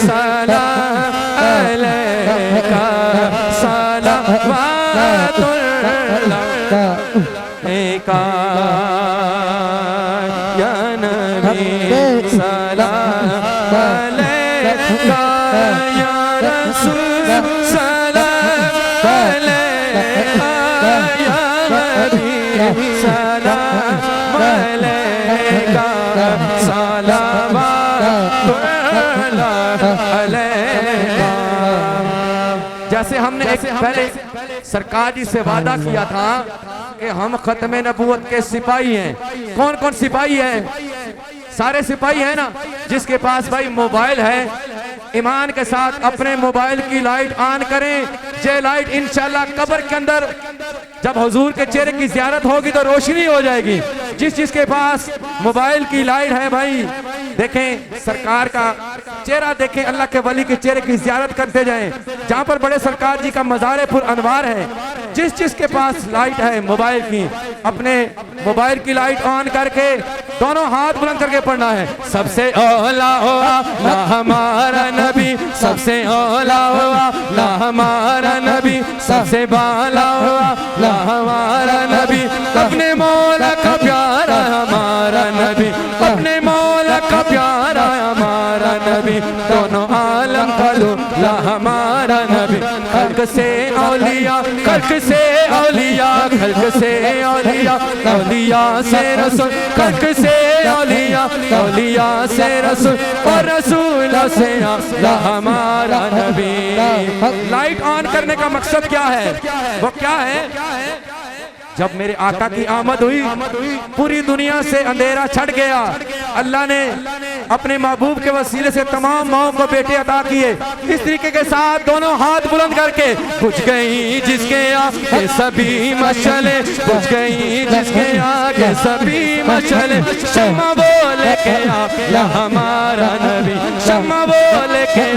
सलाम अलैका सलावतुल्लाह या नबी सलाम अलैका या रसूल सलाम अलैका या नबी सलाम अलैका सलावतुल्लाह अलैका। जैसे हमने एक पहले सरकार जी से वादा किया था कि हम खत्म नबूवत के सिपाही हैं। कौन कौन सिपाही है? सारे सिपाही हैं ना। जिसके पास भाई मोबाइल है ईमान के साथ अपने मोबाइल की लाइट ऑन करें। ये लाइट इंशाल्लाह कब्र के अंदर जब हुजूर के चेहरे की ज़ियारत होगी तो रोशनी हो जाएगी। जिसके पास मोबाइल की लाइट है भाई देखें सरकार का चेहरा देखें, अल्लाह के वली के चेहरे की ज़ियारत करते जाएं। जहाँ पर बड़े सरकार जी का मज़ार पुर अनवार है, जिसके पास लाइट है मोबाइल की अपने मोबाइल की लाइट ऑन करके दोनों हाथ बुलंद करके पढ़ना है। सबसे औला हुआ हमारा नबी, सबसे औला हुआ हमारा नबी, सबसे बाला हुआ हमारा नबी, अपने मौला का प्यारा हमारा नबी, अपने मौला का प्यारा हमारा नबी, दोनों आलम का दूल्हा हमारा नबी। खल्क से औलिया, खल्क से औलिया, खल्क से औलिया, औलिया से रसूल, खल्क से औलिया, औलिया से रसूल और रसूल से आला हमारा नबी। लाइट ऑन करने का मकसद क्या है? वो क्या है? जब मेरे आका की आमद हुई पूरी दुनिया से अंधेरा छट गया। अल्लाह ने अपने महबूब के वसीले से तमाम माओं को बेटे अता किए। इस तरीके के साथ दोनों हाथ बुलंद करके बुझ गई जिसके आगे सभी मशले, बुझ गई जिसके आगे सभी मशले, शम्मा बोले के या हमारा नबी, शम्मा बोले के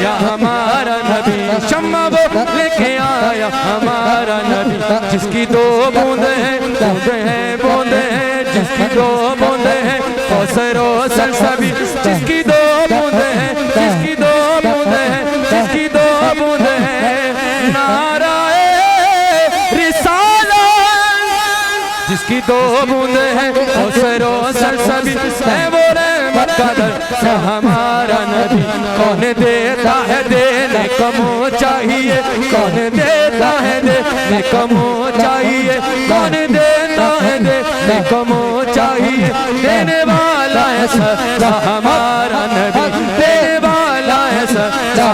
या हमारा नबी, शम्मा बोले के आया हमारा नबी। जिसकी दो बूंदे हैं, बूंदे हैं, बूंदे हैं, जिसकी दो बूंदे हैं कौसरो सरसबी, जिसकी दो बूंदे हैं, जिसकी दो बूंदे हैं, जिसकी दो बूंदे हैं नाराए रिसालत, जिसकी दो बूंदे हैं कौसरो सरसबी है वो रहमत का दर हमारा नबी। कौन देता है देने को मुँह चाहिए, कौन देता है देने को मुँह चाहिए, कौन देता है देने को मुँह चाहिए, देने वाला है सदा हमारा नबी, देने वाला है सदा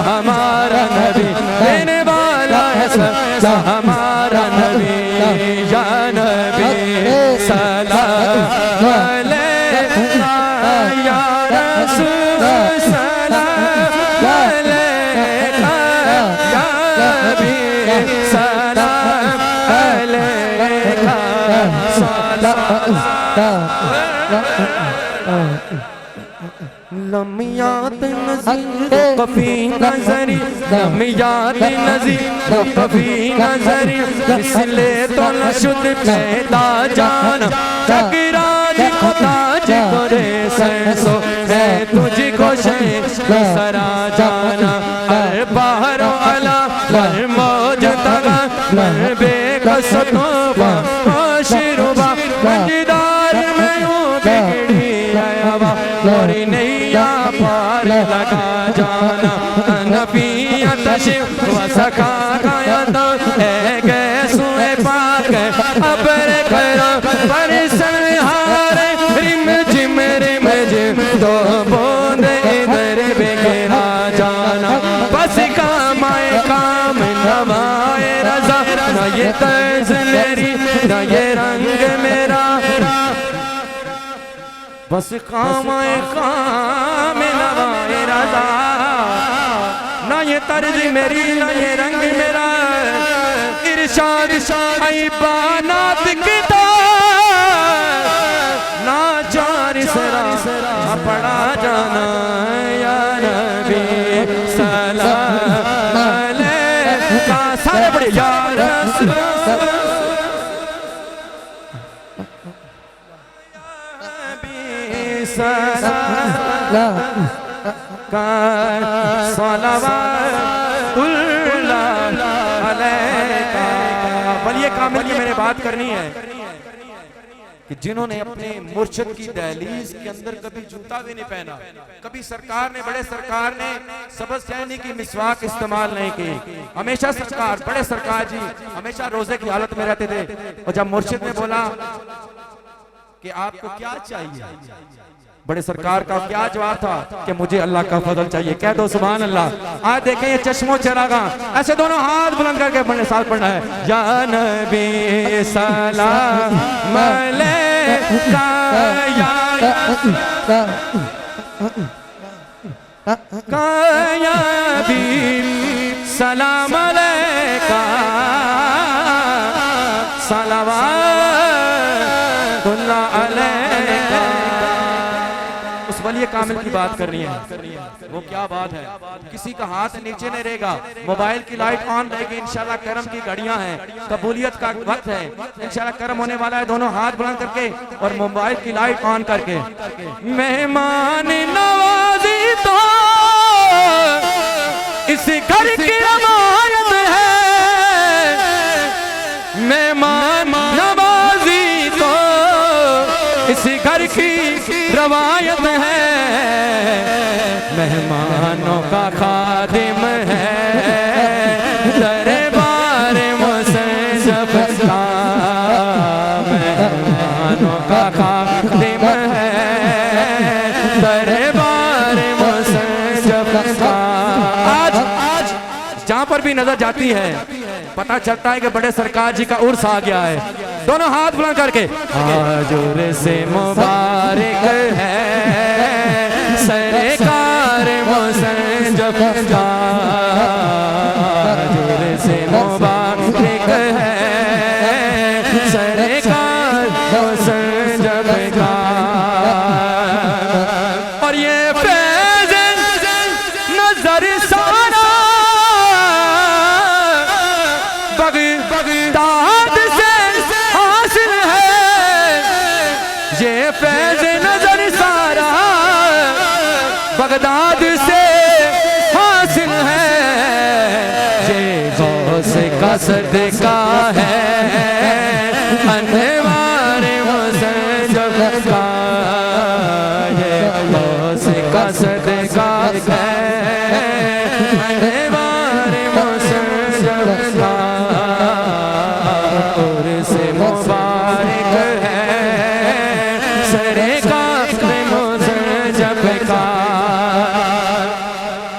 सलाम अलैका लम्यात नज़ीर कफ़ी नज़री लम्यात नज़ीर कफ़ी नज़री इसलिए तो नशुद पैदा जाना चकराज ताज करे सैसो है तुझको सरा जाना हर बाहर अला हर मौज तगा हर बेकस तोबा शिरुबा मंजदार में हूँ बिगड़ी आयावा मोरी नैया पार लगा जाना नबीयत शिव वसखा गायत है गैसुए पाक अबर करो पर संहार रिम जिम दो बूंदे इधर बिगड़ा जाना बस कामाए काम नवाए रजा न ये तर्ज मेरी न ये रंग मेरा बस कामाए काम नवाए रजा न ये तर्ज मेरी न ये रंग मेरा इरशाद ऐबानात किताब ना चार सरा पढ़ा जाना या नबी सलाम अलैका सारे बड़े या रसूल बलिए कामिल की मैंने बात करनी है कि जिन्होंने अपने मुर्शिद की दहलीज के अंदर कभी जूता भी नहीं पहना, कभी सरकार ने बड़े सरकार ने सबज सैनी की मिसवाक इस्तेमाल नहीं की, हमेशा सरकार बड़े सरकार जी हमेशा रोजे की हालत में रहते थे। और जब मुर्शिद ने बोला कि आपको क्या चाहिए, बड़े सरकार का क्या जवाब था कि मुझे अल्लाह का फजल चाहिए। कह दो सुभान अल्लाह। आज देखें ये चश्मों चरागा ऐसे दोनों हाथ बुलंद करके अपने साथ पढ़ना है या नबी सलाम अलैका या हबीब सलाम अलैका सलावतुल्लाह अलैका। उस वली कामिल की बात करनी है, वो क्या बात है, किसी का हाथ नीचे नहीं रहेगा, मोबाइल की लाइट ऑन रहेगी, इंशाल्लाह करम की घड़ियां हैं, कबूलियत का वक्त है, इंशाल्लाह करम होने वाला है। दोनों हाथ बुलंद करके और मोबाइल की लाइट ऑन करके मेहमान नवाजी तो इस घर की अमानत है, मेहमान नवाजी तो इस घर की रवायत है, मेहमानों का खादिम है, दरबार मुसज्जब का मेहमानों का खादिम है, दरबार मुसज्जब का। आज जहां पर भी नजर जाती है पता चलता है कि बड़े सरकार जी का उर्स आ गया है। दोनों हाथ बुलंद करके आज उर्स मुबारक है, सरकार मुसज्जब का, आज उर्स मुबारक है, सरकार मुसज्जब का। और ये फैज़ नजर सारा बगदाद से हासिल है, ये फैज़ नजर सारा बगदाद से हासिल है, ये गौस का सदका है, अनवार मुसज्जब का, ये गौस का सदका है, अनवार मुसज्जब का।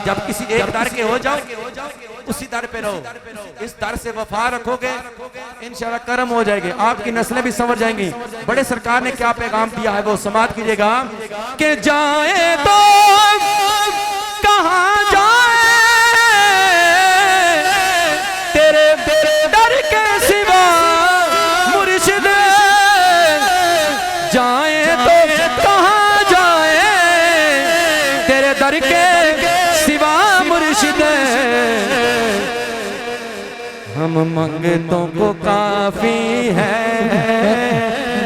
जब किसी एक दर के हो जाओ उसी दर पे रहो, इस दर से वफा रखोगे इंशाल्लाह करम हो जाएंगे, आपकी नस्लें भी संवर जाएंगी। बड़े सरकार ने क्या पैगाम दिया है वो समात कीजिएगा कि जाए तो कहां जाए तेरे हम मंगतों को काफी है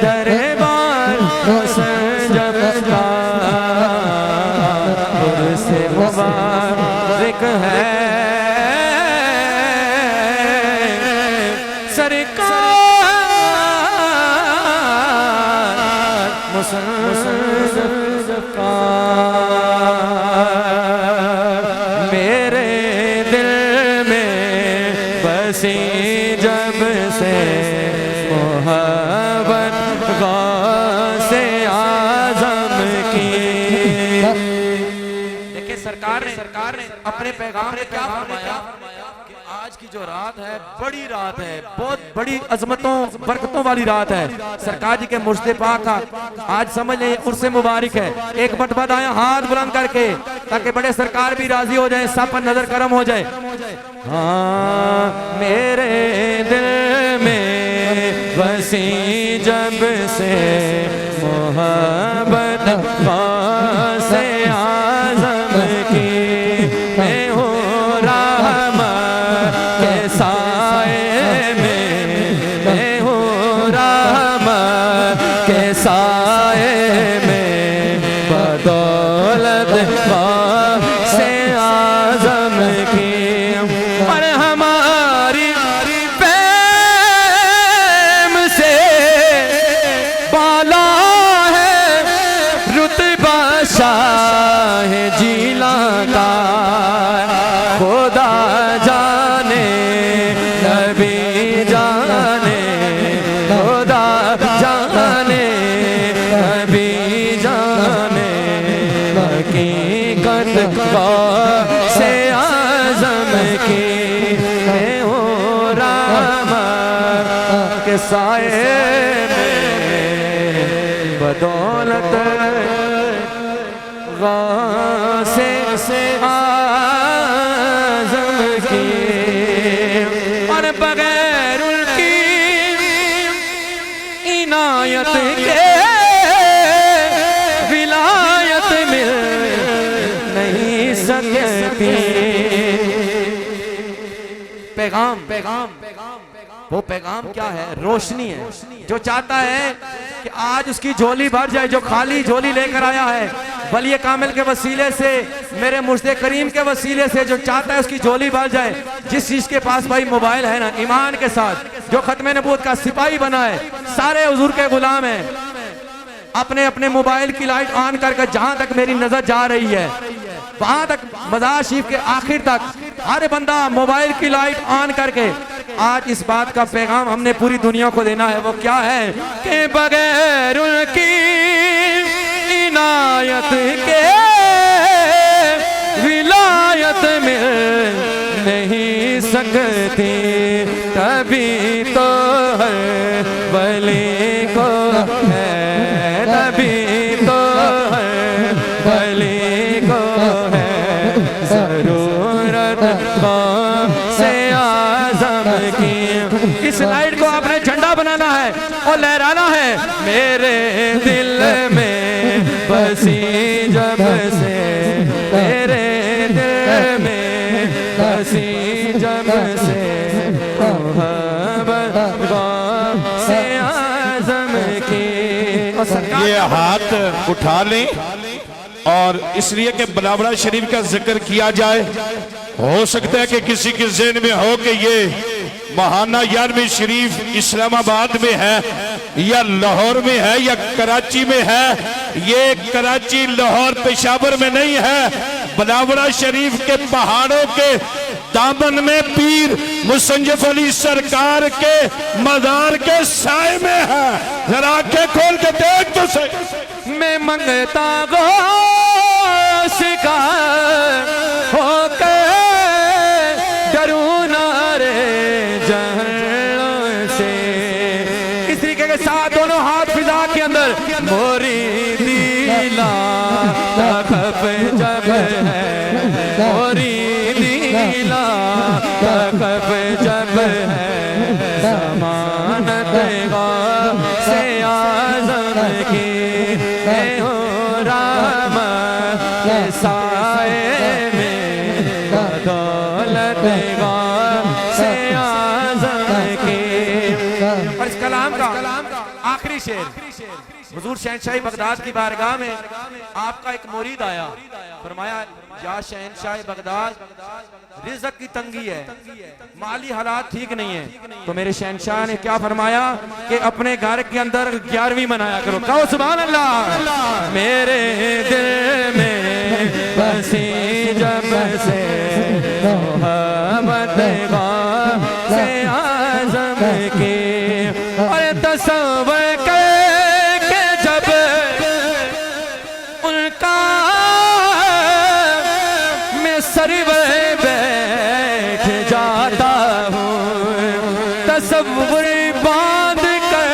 दरबार मुसज्जब का, उर्से मुबारक है मुसज्जब का। मेरे दिल में बसी जब से मोहब्बत गौसे आज़म की। देखिए सरकार ने अपने पैगाम में क्या फरमाया कि आज की जो रात है बड़ी रात है, बहुत बड़ी अजमतों बरकतों वाली रात है। सरकार जी के मुर्शद पाक का आज समझ लें उर्से मुबारक है। एक मरतबा दायां हाथ बुलंद करके ताकि बड़े सरकार भी राजी हो जाए, सब पर नजर करम हो जाए। हाँ मेरे दिल में बसी जब से मोहब्बत गौसे आज़म की। मैं हूँ रहमत के साए में, मैं हूँ रहमत के साए में, बदौलत गौसे आज़म की। और हमारी प्रेम से बाला है रुतबा शाह जिला का। खुदा जाने नबी जाने, खुदा जाने नबी जाने, हकीकत गौसे आज़म की। मैं हूँ रहमत के साए में, बदौलत गौसे आज़म की। और बगैर उनकी इनायत के विलायत मिल नहीं सकती। पैगाम वो पैगाम क्या है? रोशनी है। जो चाहता है कि आज उसकी झोली भर जाए, जो खाली झोली लेकर आया है वली कामिल के वसीले से, मेरे मुर्शिद करीम के वसीले से, जो चाहता है उसकी झोली भर जाए। जिस चीज के पास भाई मोबाइल है ना, ईमान के साथ जो खत्म नबूवत का सिपाही बना है, सारे हुजूर के गुलाम है, अपने अपने मोबाइल की लाइट ऑन करके जहां तक मेरी नजर जा रही है वहां तक मज़ार शरीफ के आखिर तक हर बंदा मोबाइल की लाइट ऑन करके आज इस बात का पैगाम हमने पूरी दुनिया को देना है। वो क्या है कि बगैर उनकी इनायत के विलायत मिल नहीं सकती। तभी तो हर वली को है, तभी तो हर वली को है जरूरत गौसे आज़म की। इस लाइट को आपने झंडा बनाना है और लहराना है। मेरे दिल में बसी जब से, मेरे दिल में बसी जब से मोहब्बत गौसे आज़म की। ये हाथ उठा लें और इसलिए कि बलावड़ा शरीफ का जिक्र किया जाए। हो सकता है कि किसी के ज़हन में हो कि ये महाना 11वीं शरीफ इस्लामाबाद में है या लाहौर में है या कराची में है। ये कराची, लाहौर, पेशावर में नहीं है, बलावड़ा शरीफ के पहाड़ों के दामन में पीर मुसंजफ अली सरकार के मज़ार के साए में है। जरा आंखें खोल के देख तो सही। मैं मंगता गौस का होके डरूं ना रे जहन्नम से। इस तरीके के साथ दोनों हाथ फिजा के अंदर मोरी दिला तखफ जब है, मोरी दिला तखफ जब है, ज़मानत गौसे आज़म की। मैं हूँ रहमत के साए में, बदौलत गौसे आज़म आखिरी शेर। हुजूर शहनशाह बगदाद की बारगाह में आपका एक मुरीद आया, फरमाया या शहनशाह बगदाद, रिज़्क़ की तंगी है, माली हालात ठीक नहीं है। तो मेरे शहनशाह ने क्या फरमाया कि अपने घर के अंदर 11वीं मनाया करो। कहो सुभान अल्लाह। मेरे दिल में बसी जब से मोहब्बत से आज़म की, और तसव्वुर करके जब उनका मैं सरवर बैठ जाता हूँ, तसव्वुर बांध कर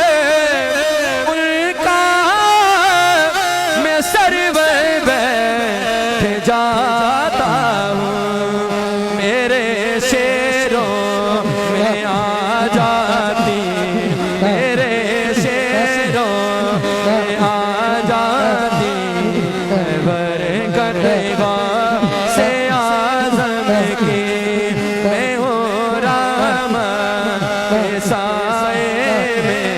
उनका मैं सरवर बैठ जाता हूँ, मेरे शेरों में आ जाती, मेरे शेरों में आ जाती बरकत से आज़म की, मैं हूँ रामा के साए में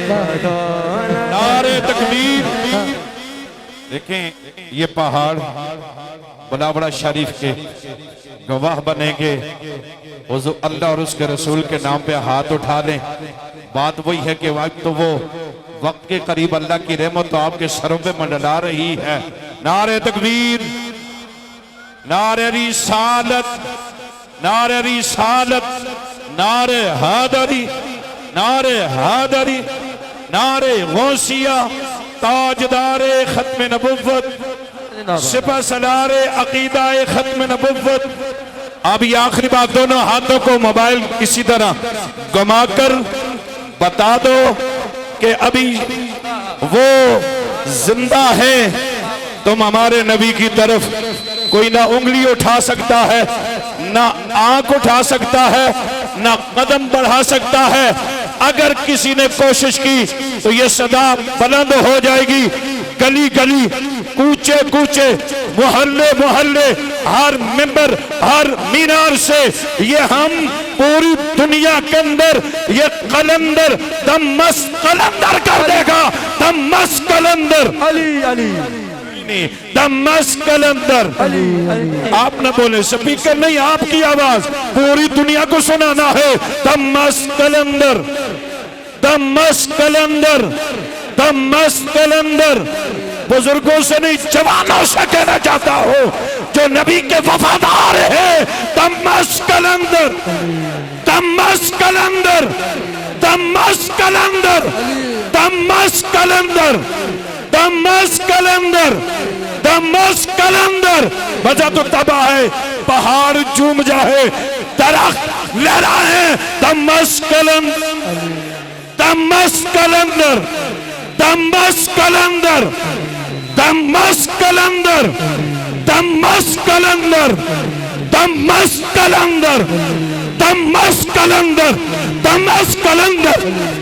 बदौलत। नारे तकबीर। देखें ये पहाड़ बलावड़ा शरीफ के गवाह बनेंगे। हुज़ूर अल्लाह और उसके रसूल के नाम पे हाथ उठा लें। बात वही है कि वक्त तो वो वक्त के करीब अल्लाह की रहमत तो आपके सरों पे मंडला रही है। नारे तकबीर, नारे रिसालत, नारे रिसालत, नारे हैदरी, नारे हैदरी, नारे गौसिया, ताजदारे खत्म नबुव्वत, सिपह सलारे अकीदाए खत्म नबुव्वत। अब ये आखिरी बात, दोनों हाथों को मोबाइल इसी तरह घुमाकर बता दो कि अभी वो जिंदा है। तुम हमारे नबी की तरफ कोई ना उंगली उठा सकता है, ना आंख उठा सकता है, ना कदम बढ़ा सकता है। अगर किसी ने कोशिश की तो ये सदा बुलंद हो जाएगी। गली गली, कूचे कूचे, मोहल्ले मोहल्ले, हर मिंबर, हर मीनार से ये हम पूरी दुनिया के अंदर ये कलंदर दमस कलंदर कर देगा। दमस कलंदर, अली अली दमस कलंदर। आप न बोले, स्पीकर नहीं, आपकी आवाज पूरी दुनिया को सुनाना है। दमस कलंदर, दमस कलंदर, दमस कलंदर। बुजुर्गों से नहीं, जवानों से कहना चाहता हूँ जो नबी के वफादार है। दमस कलंदर, दमस कलंदर, दमस कलंदर, दमस कलंदर, दमस कलंदर, दमस कलंदर। वजह तो तबाह है, पहाड़ झूम जाए, दरख्त लहराए। दमस कलंदर, दमस कलंदर, दमस कलंदर, दमस कलंदर, दमस कलंदर, दमस कलंदर, दमस कलंदर, दमस कलंदर,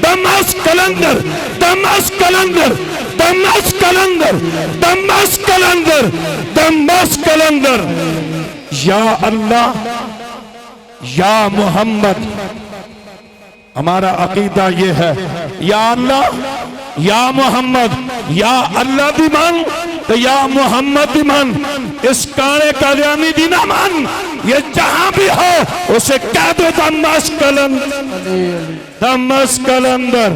दमस कलंदर, दमस कलंदर, दमस कलंदर, दमस कलंदर, दमस कलंदर। या अल्लाह, या मोहम्मद, हमारा अकीदा ये है। या अल्लाह, या मोहम्मद, या अल्लाह दी मान तो या मोहम्मद दी मान। इस काले कादियानी दी ना मान। ये जहां भी हो उसे कह दो दमस कलंदर, दमस कलंदर।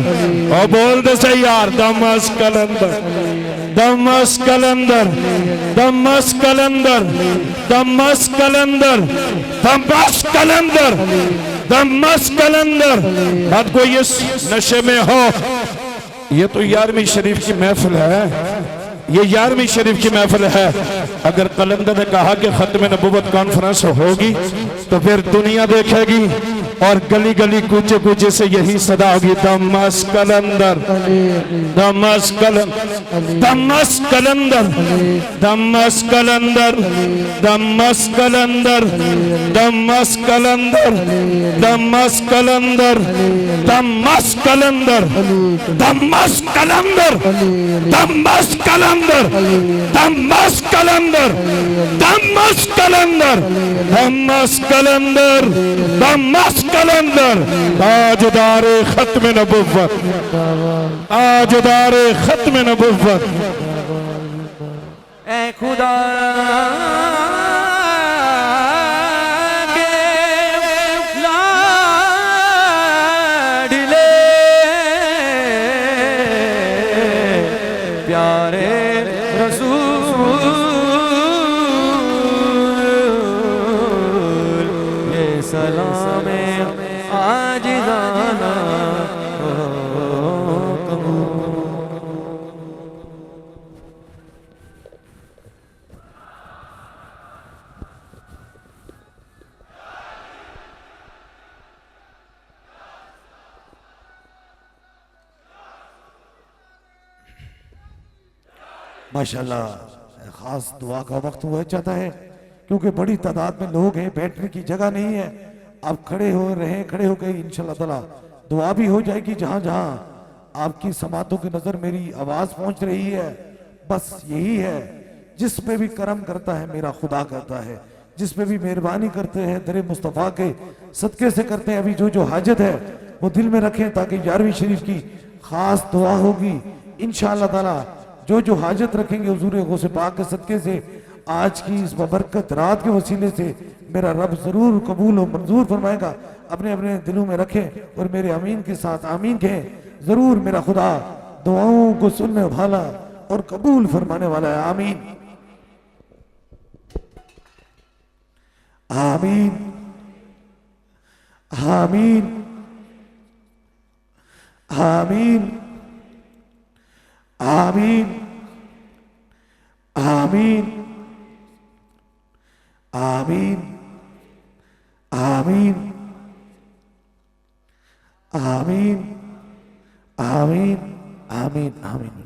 और बोल दे से यार, दमस कलंदर, दमस कलंदर, दमस कलंदर, दमस कलंदर, दमस कलंदर, दमस कलंदर। बात कोई इस नशे में हो, ये तो 11वीं शरीफ की महफिल है, ये 11वीं शरीफ की महफिल है। अगर कलंदर ने कहा कि खत्म नबूवत कॉन्फ्रेंस होगी तो फिर दुनिया देखेगी और गली गली कूचे कूचे से यही सदा होगी, दमस कलंदर, दमस कलंदर, दमस कलंदर, दमस कलंदर, दमस कलंदर, दमस कलंदर, दमस कलंदर, दमस कलंदर, दमस कलंदर, दमस कलंदर, दमस कलंदर, दमस कलंदर दमस कलंदर दमस कलंदर ताजदार खत्म नबुव्वत ताजदार खत्म नबुव्वत ऐ खुदा माशाल्लाह खास दुआ का वक्त हुआ जाता है क्योंकि बड़ी तादाद में लोग हैं, बैठने की जगह नहीं है। आप खड़े हो रहे, खड़े हो गए, इंशाल्लाह ताला दुआ भी हो जाएगी। जहां जहां आपकी समातों की नजर मेरी आवाज पहुंच रही है, बस यही है, जिस पे भी करम करता है मेरा खुदा करता है, जिस पे भी मेहरबानी करते हैं दरे मुस्तफ़ा के सदके से करते हैं। अभी जो जो हाजत है वो दिल में रखें ताकि 11वीं शरीफ की खास दुआ होगी इंशाअल्लाह ताला। जो जो हाजत रखेंगे हुजूर गौसे पाक के सदके से आज की इस बबरकत रात के वसीले से मेरा रब जरूर कबूल और मंजूर फरमाएगा। अपने अपने दिलों में रखें और मेरे अमीन के साथ आमीन कहें। जरूर मेरा खुदा दुआओं को सुनने वाला और कबूल फरमाने वाला है। आमीन आमीन आमीन आमीन आमीन आमीन आमीन आमीन आमीन आमीन आमीन आमीन।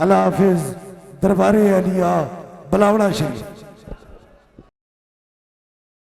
अल्लाह हाफिज। दरबारे अलिया बलावड़ा शरीफ।